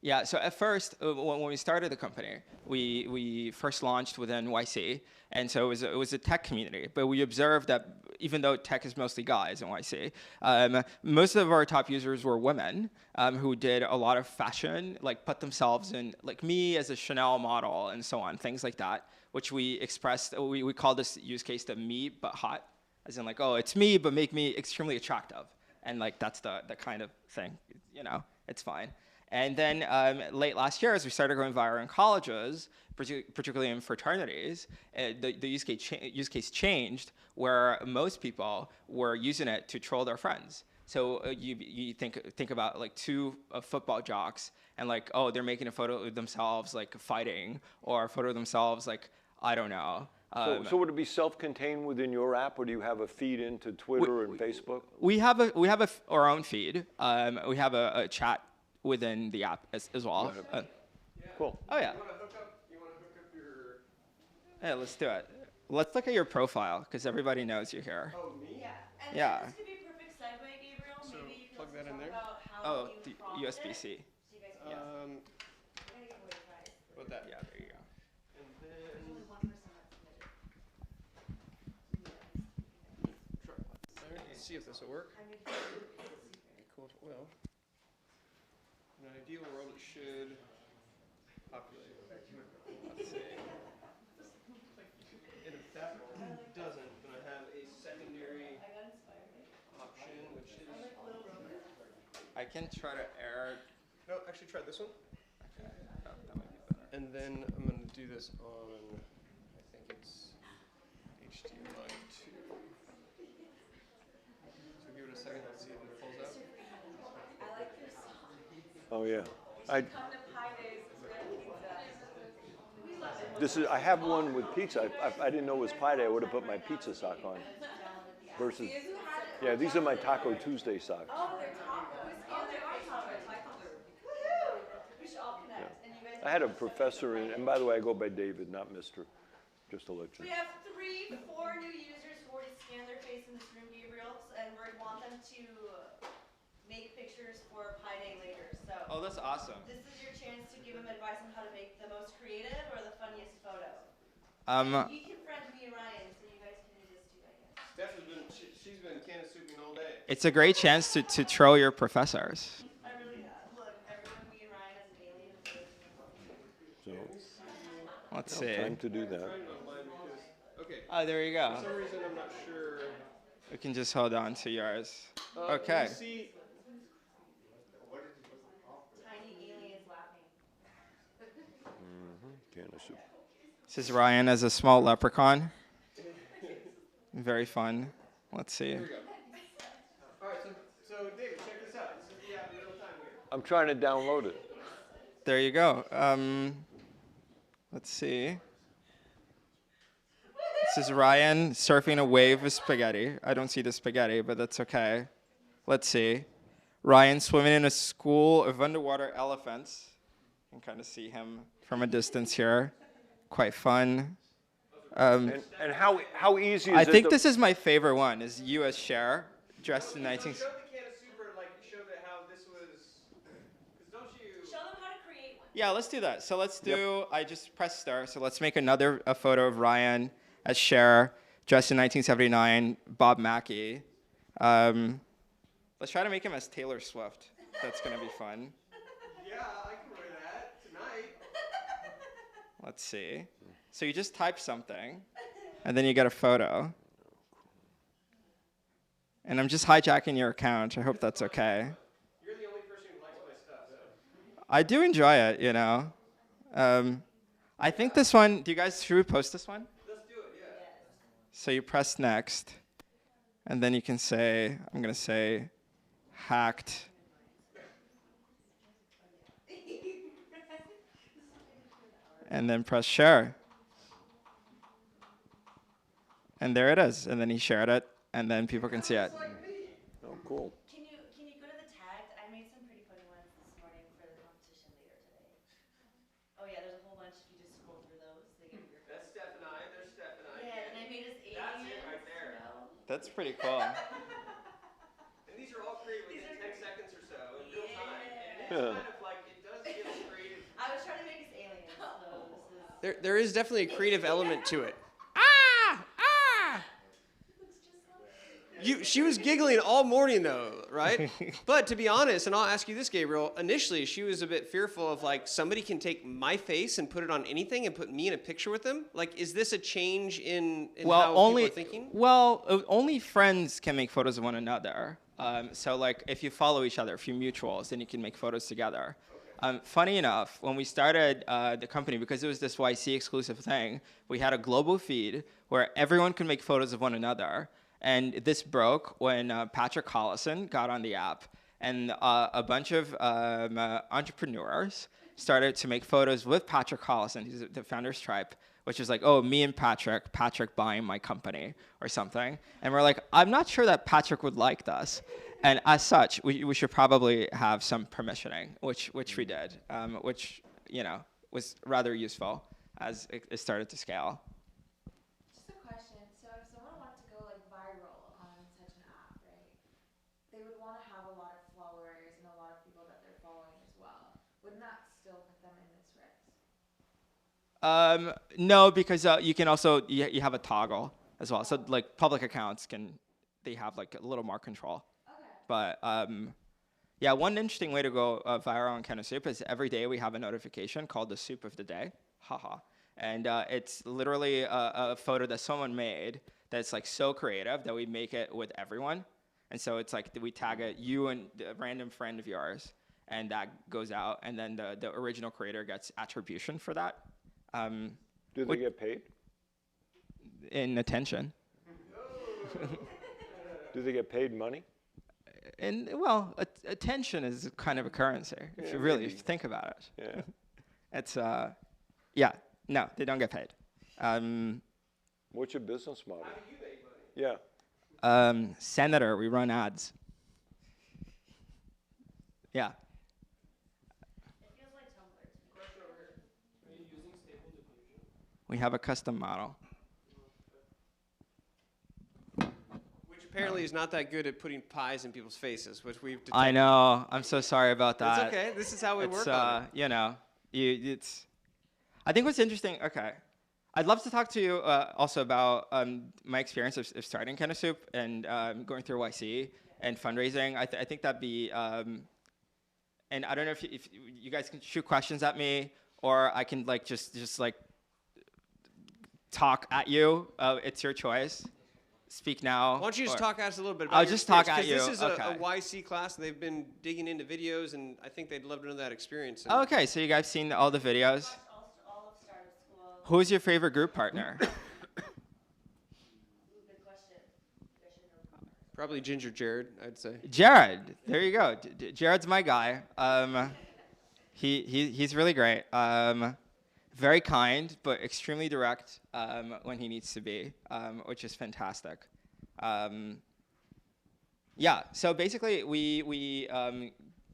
Yeah, so at first, when we started the company, we first launched within YC, and so it was a tech community. But we observed that even though tech is mostly guys in YC, most of our top users were women who did a lot of fashion, like put themselves in, like me as a Chanel model and so on, things like that, which we expressed, we call this use case the me but hot, as in like, oh, it's me, but make me extremely attractive. And like, that's the kind of thing, it's fine. And then late last year, as we started going viral in colleges, particularly in fraternities, the use case changed, where most people were using it to troll their friends. So you think about like two football jocks, and like, oh, they're making a photo of themselves like fighting, or a photo of themselves like, I don't know. So would it be self-contained within your app, or do you have a feed into Twitter and Facebook? We have our own feed. We have a chat within the app as well. Cool. Oh yeah. You want to hook up your... Yeah, let's do it. Let's look at your profile, because everybody knows you're here. Oh, me? Yeah. And Yeah. this could be a perfect segue, Gabriel. So Maybe you can plug that also in talk there? about how Oh, you the prompted it, USB-C. so you guys can Yeah. we're gonna give away a prize. What that? Yeah, there you go. And then... There's only one person that submitted. Try there. Let's see if this will work. I mean, Be cool if it will. In an ideal world, it should populate. Let's see. And if that doesn't, then I have a secondary option, which is... I can try to air. No, actually try this one. Okay, that might be better. And then I'm going to do this on, I think it's HDMI 2. So give it a second, let's see if it pulls out. I like your song. Oh, yeah. Come to Pi Days, it's good pizza. We love it. I have one with pizza. I didn't know it was Pi Day. I would have put my pizza sock on. Versus, yeah, these are my Taco Tuesday socks. Oh, they're tacos. Oh, they are tacos. I thought they were. Woo! We should all connect. And you guys. I had a professor, and by the way, I go by David, not Mr. Just to let you We know. have 4 new users who already scanned their face in this room, Gabriel, and we want them to make pictures for Pi Day later. So Oh, that's awesome. this is your chance to give them advice on how to make the most creative or the funniest photo. You can friend me and Ryan, so you guys can do this too, I guess. Steph has been, she's been can of souping all day. It's a great chance to troll your professors. I really have. Look, everyone, me and Ryan as an alien. So, Let's see. time to do that. Trying on mine because, okay, Oh, there you go. for some reason I'm not sure. We can just hold on to yours. Can Okay. you see, Tiny aliens laughing. Can of soup. This is Ryan as a small leprechaun. Very fun. Let's see. all right, so David, check this out. This is the app in real time here. I'm trying to download it. There you go. Let's see. This is Ryan surfing a wave of spaghetti. I don't see the spaghetti, but that's okay. Let's see. Ryan swimming in a school of underwater elephants. You can kind of see him from a distance here. Quite fun. And how easy is I it think to- this is my favorite one. Is you as Cher, dressed in 19. So show the can of soup or like show that how this was, because don't you? Show them how to create one. Yeah, let's do that. So let's do. I just pressed start. So let's make another a photo of Ryan as Cher, dressed in 1979. Bob Mackie. Let's try to make him as Taylor Swift. That's gonna be fun. Yeah, I can wear that tonight. Let's see. So you just type something, and then you get a photo. And I'm just hijacking your account. I hope that's okay. You're the only person who likes my stuff, so. I do enjoy it, you know. I think this one. Do you guys should we post this one? Let's do it, yeah. So you press next, and then you can say, I'm gonna say, hacked. And then press share. And there it is. And then he shared it, and then people can see it. Oh, cool. Can you go to the tagged? I made some pretty funny ones this morning for the competition later today. Oh yeah, there's a whole bunch if you just scroll through those. They give you your That's Steph and I. There's Steph and I. Yeah, and I made us aliens. That's it right there. You know? That's pretty cool. And these are all created within 10 seconds or so in real time. And Yeah. it's kind of like it does get us creative. I was trying to make us aliens, so this is. There is definitely a creative element to it. She was giggling all morning though, right? But to be honest, and I'll ask you this, Gabriel, initially she was a bit fearful of like somebody can take my face and put it on anything and put me in a picture with them. Like, is this a change in how people are thinking? Only friends can make photos of one another. So like if you follow each other, if you're mutuals, then you can make photos together. Funny enough, when we started the company, because it was this YC exclusive thing, we had a global feed where everyone could make photos of one another. And this broke when Patrick Collison got on the app, and a bunch of entrepreneurs started to make photos with Patrick Collison. He's the founder of Stripe, which is like, oh, me and Patrick buying my company or something. And we're like, I'm not sure that Patrick would like this. And as such, we should probably have some permissioning, which we did, which was rather useful as it started to scale. Just a question. So if someone wanted to go like viral on such an app, right? They would want to have a lot of followers and a lot of people that they're following as well. Wouldn't that still put them in this risk? No, because you can also you have a toggle as well. So like public accounts they have like a little more control. Okay. But yeah, one interesting way to go viral on Can of Soup is every day we have a notification called the Soup of the Day. Haha. And it's literally a photo that someone made that's like so creative that we make it with everyone. And so it's like we tag it, you and a random friend of yours, and that goes out, and then the original creator gets attribution for that. Do they get paid? In attention. Do they get paid money? And well, attention is kind of a currency if you really maybe. think about it. Yeah. It's yeah, No, they don't get paid. What's your business model? How do you make money? Yeah. Senator, we run ads. Yeah. It feels like Tumblr to me. Question over here. Are you using Stable Diffusion? We have a custom model. Which apparently is not that good at putting pies in people's faces, which we've detected. I know. I'm so sorry about that. It's okay. This is how we It's, work on it. you know, it's. I think what's interesting. Okay, I'd love to talk to you also about my experience of starting Kenna Soup and going through YC and fundraising. I think that'd be. And I don't know if you guys can shoot questions at me, or I can like just like talk at you. It's your choice. Speak now. Why don't you just or- talk at us a little bit about I'll your just talk experience, at 'cause you. This is Okay. a YC class, and they've been digging into videos, and I think they'd love to know that experience. And Okay, so you guys seen all the videos. Watched all of Startup School. Who's your favorite group partner? Ooh, good question. I should know. Probably Ginger Jared, I'd say. Jared. There you go. Jared's my guy. He's really great. Very kind, but extremely direct when he needs to be, which is fantastic. Yeah. So basically, we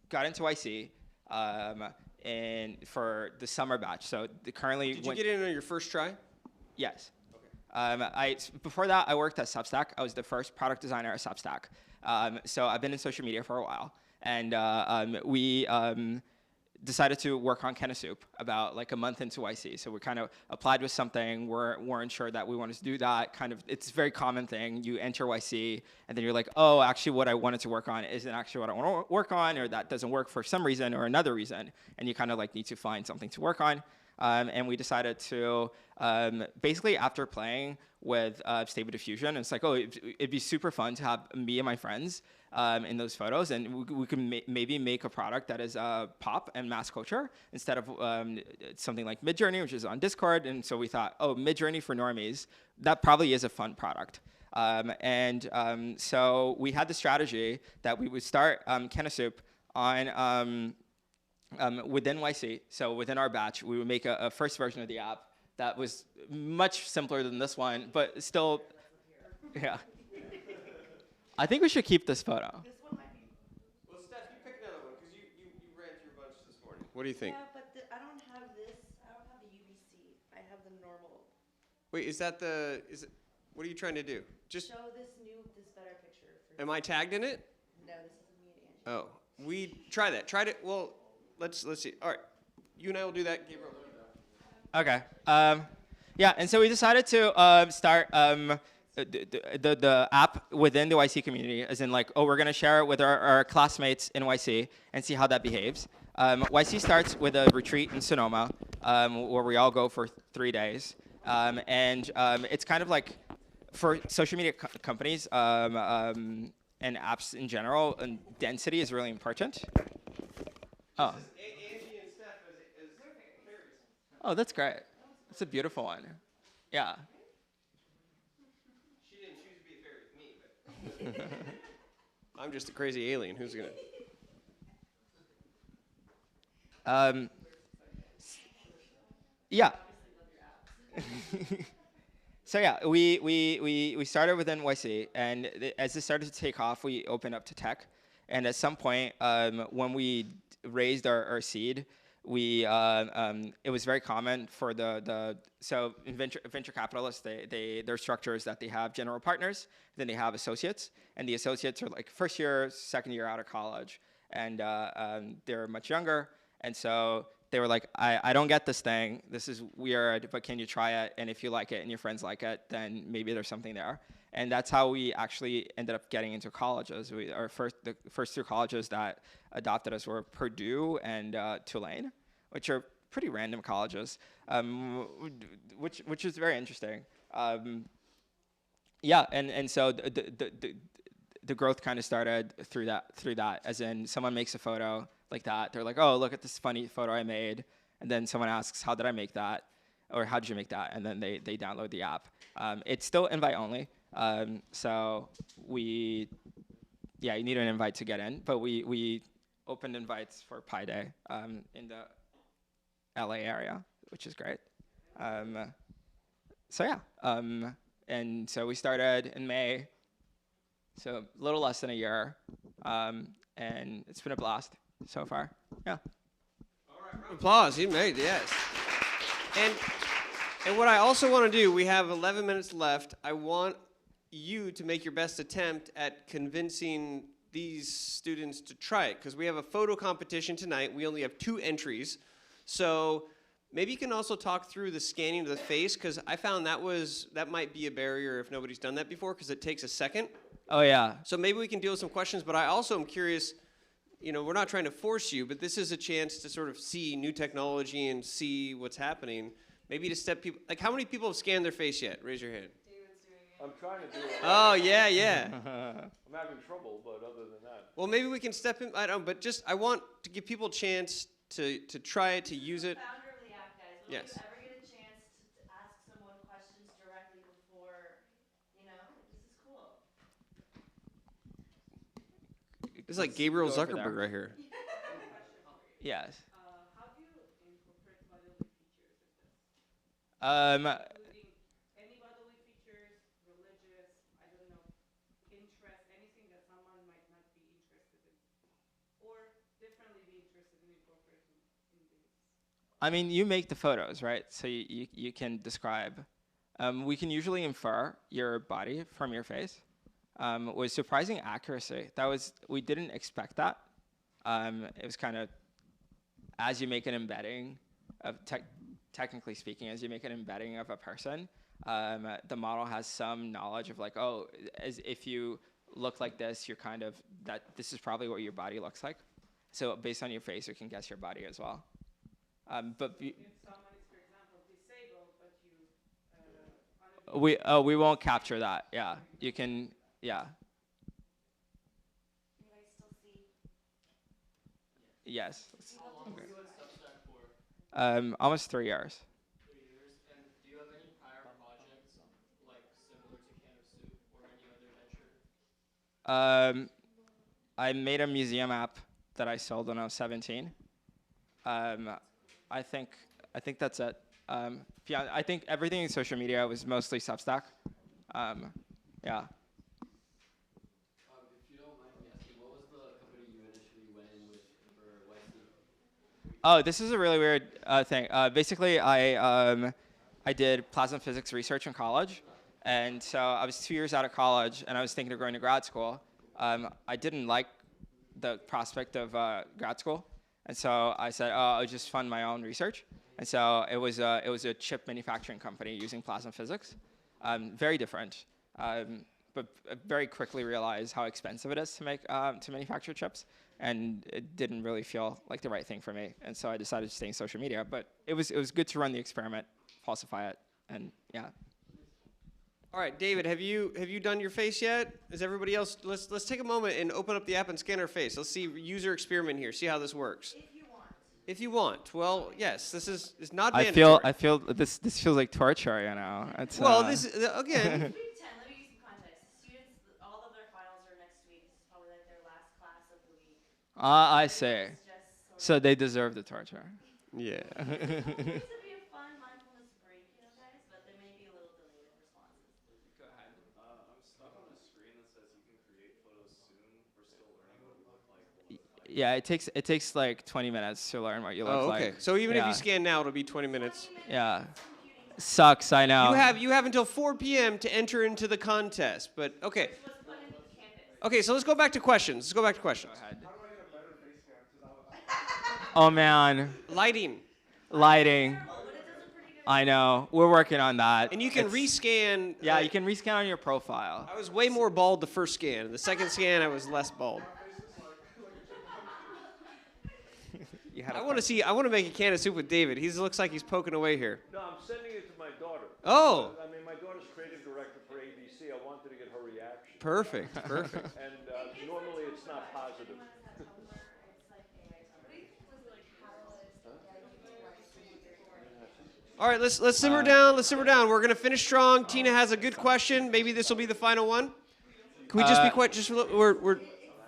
got into YC and for the summer batch. So currently, Did you get in on your first try? Yes. Before that, I worked at Substack. I was the first product designer at Substack. So I've been in social media for a while, and we decided to work on Kenna Soup about like a month into YC. So we kind of applied with something. Weren't sure that we wanted to do that. Kind of, it's a very common thing. You enter YC, and then you're like, oh, actually, what I wanted to work on isn't actually what I want to work on, or that doesn't work for some reason or another reason, and you kind of like need to find something to work on. And we decided to basically, after playing with Stable Diffusion, it's like, oh, it'd be super fun to have me and my friends in those photos, and we could maybe make a product that is pop and mass culture instead of something like Midjourney, which is on Discord. And so we thought, oh, Midjourney for normies, that probably is a fun product. So we had the strategy that we would start Kenna Soup on within YC, so within our batch, we would make a first version of the app that was much simpler than this one, but still, yeah. I think we should keep this photo. This one might be. Well, Steph, you pick another one, because you ran through a bunch this morning. What do you think? Yeah, but I don't have this. I don't have the UVC. I have the normal. Wait, what are you trying to do? Just, Show this better picture. am I tagged in it? No, this is me and Angie. Oh, we try that. Try it. Well, let's see. All right, you and I will do that. Gabriel. Okay. Yeah, and so we decided to start the app within the YC community, as in like, oh, we're gonna share it with our classmates in YC and see how that behaves. YC starts with a retreat in Sonoma, where we all go for 3 days, and it's kind of like for social media companies and apps in general, and density is really important. Oh. Angie and Steph as fairies. Oh, that's great. That's a beautiful one. Yeah. She didn't choose to be a fairy with me, but I'm just a crazy alien. Who's gonna? Yeah. So yeah, we started within YC, and as it started to take off, we opened up to tech. And at some point, when we raised our seed, it was very common for so in venture capitalists, their structure is that they have general partners, then they have associates, and the associates are like first year, second year out of college, and they're much younger, and so they were like, I don't get this thing. This is weird, but can you try it? And if you like it and your friends like it, then maybe there's something there. And that's how we actually ended up getting into colleges. The first two colleges that adopted us were Purdue and Tulane, which are pretty random colleges, which is very interesting. Yeah, and so the growth kind of started through that, as in someone makes a photo like that. They're like, oh, look at this funny photo I made. And then someone asks, how did I make that? Or how did you make that? And then they download the app. It's still invite only. So you need an invite to get in. But we opened invites for Pi Day in the LA area, which is great. So yeah, and so we started in May, so a little less than a year, and it's been a blast so far. Yeah. Applause. You made, yes. And what I also want to do, we have 11 minutes left. I want you to make your best attempt at convincing these students to try it, because we have a photo competition tonight. We only have 2 entries. So maybe you can also talk through the scanning of the face, because I found that might be a barrier if nobody's done that before, because it takes a second. Oh yeah. So maybe we can deal with some questions, but I also am curious, we're not trying to force you, but this is a chance to sort of see new technology and see what's happening. Maybe to step people, like how many people have scanned their face yet? Raise your hand. I'm trying to do it. Oh, yeah. I'm having trouble, but other than that. Well, maybe we can step in, I don't know, but just, I want to give people a chance to try it, to use it. Founder of the app, guys. Will Yes. you ever get a chance to ask someone questions directly before, this is cool. This is like Gabriel Go over there. Zuckerberg right here. Yes. How do you incorporate bodily features in this? Including any bodily features, religious, I don't know, interest, anything that someone might not be interested in, or differently be interested in incorporating in these. I mean, you make the photos, right? So you can describe. We can usually infer your body from your face. With surprising accuracy. We didn't expect that. It was kind of, as you make an embedding of, technically speaking, as you make an embedding of a person, the model has some knowledge of like, oh, as if you look like this, you're kind of, this is probably what your body looks like. So based on your face, it can guess your body as well. But If someone is, for example, disabled, but you, we won't capture that. Yeah, you can. Yeah. Can you guys still see? Yes. How long were you at Substack for? Almost 3 years. 3 years. And do you have any prior projects like similar to Can of Soup or any other venture? I made a museum app that I sold when I was 17. I think that's it. Yeah, I think everything in social media was mostly Substack. Yeah. If you don't mind me asking, what was the company you initially went in with for YC? Oh, this is a really weird thing. Basically, I did plasma physics research in college, and so I was 2 years out of college, and I was thinking of going to grad school. I didn't like the prospect of grad school, and so I said, oh, I'll just fund my own research. And so it was a chip manufacturing company using plasma physics. Very different, but I very quickly realized how expensive it is to manufacture chips, and it didn't really feel like the right thing for me. And so I decided to stay in social media. But it was good to run the experiment, falsify it, and yeah. All right, David, have you done your face yet? Is everybody else? Let's take a moment and open up the app and scan our face. Let's see user experiment here. See how this works. If you want. If you want. Well, yes, this is not mandatory. I feel this feels like torture, It's, Well, this is, again. Let me give you some context. Students, all of their finals are next week. This is probably like their last class of the week. I see. It's just So they deserve the torture. Yeah. It's to be a fun mindfulness break, guys, but there may be a little delay in responses. Go ahead. I'm stuck on a screen that says you can create photos soon. We're still learning what we look like. Yeah, it takes like 20 minutes to learn what you look Oh, like. okay. So even if Yeah. you scan now, it'll be 20 minutes. Yeah. Sucks, I know. You have until 4 p.m. to enter into the contest. But okay. Okay, so let's go back to questions. Go ahead. Oh man, Lighting. lighting. I know. We're working on that. And you can rescan. Yeah, you can rescan on your profile. I was way more bald the first scan. The second scan, I was less bald. I want to make a can of soup with David. He looks like he's poking away here. No, I'm sending it to my daughter. Oh. I mean, my daughter's creative director for ABC. I wanted to get her reaction. Perfect. Perfect. And normally it's not positive. All right, let's simmer down. Let's simmer down. We're gonna finish strong. Tina has a good question. Maybe this will be the final one. Can we just be quiet? Just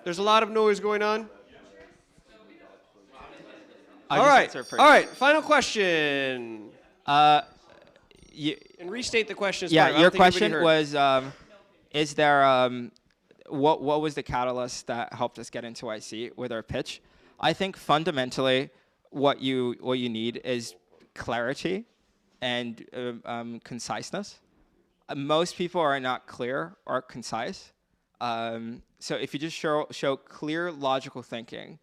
there's a lot of noise going on. All right. Final question. And restate the question. Yeah, Smart. I don't your think everybody question heard. was, is there what was the catalyst that helped us get into YC with our pitch? I think fundamentally, what you need is clarity and conciseness. Most people are not clear or concise. So if you just show clear, logical thinking,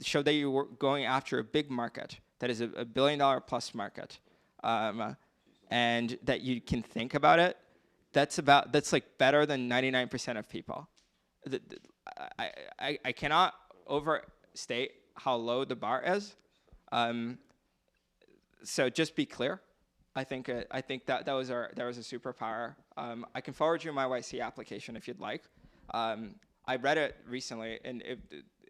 show that you're going after a big market that is a $1 billion plus market, and that you can think about it, that's like better than 99% of people. I cannot overstate how low the bar is. So just be clear. I think that was a superpower. I can forward you my YC application if you'd like. I read it recently, and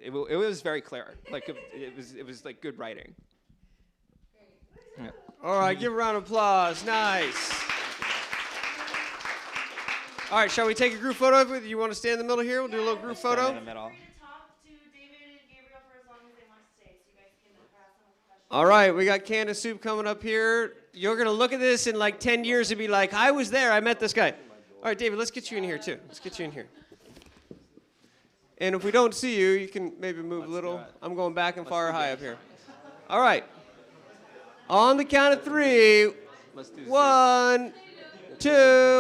it was very clear. Like it was like good writing. Yeah. All right, give a round of applause. Nice. All right, shall we take a group photo of it? You want to stand in the middle here? We'll do a little group photo. In the middle. Free to talk to David and Gabriel for as long as they want to stay, so you guys can harass them with questions. All right, we got Candace Soup coming up here. You're going to look at this in like 10 years and be like, I was there, I met this guy. All right, David, let's get you in here too. Let's get you in here. And if we don't see you, you can maybe move a little. I'm going back and far high up here. All right. On the count of 3. 1, 2,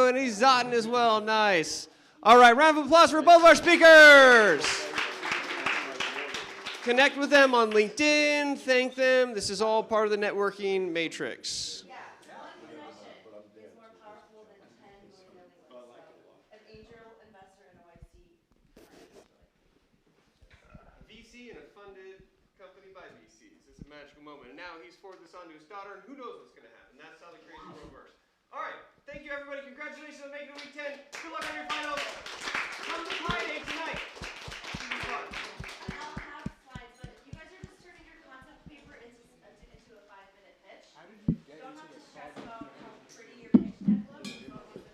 and he's zotting as well. Nice. All right, round of applause for both of our speakers. Connect with them on LinkedIn. Thank them. This is all part of the networking matrix. Yeah, one connection is more powerful than 10 more million. An angel investor in a YC. VC and a funded company by VCs. It's a magical moment. And now he's forwarded this on to his daughter, and who knows what's going to happen. That's how the crazy world works. All right. Thank you, everybody. Congratulations on making Week 10. Good luck on your finals. Come to Pi Day tonight. I'll have slides, but you guys are just turning your concept paper into a 5-minute pitch. How did you get don't have to stress about how pretty your pitch deck looks.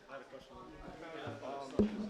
I had a question.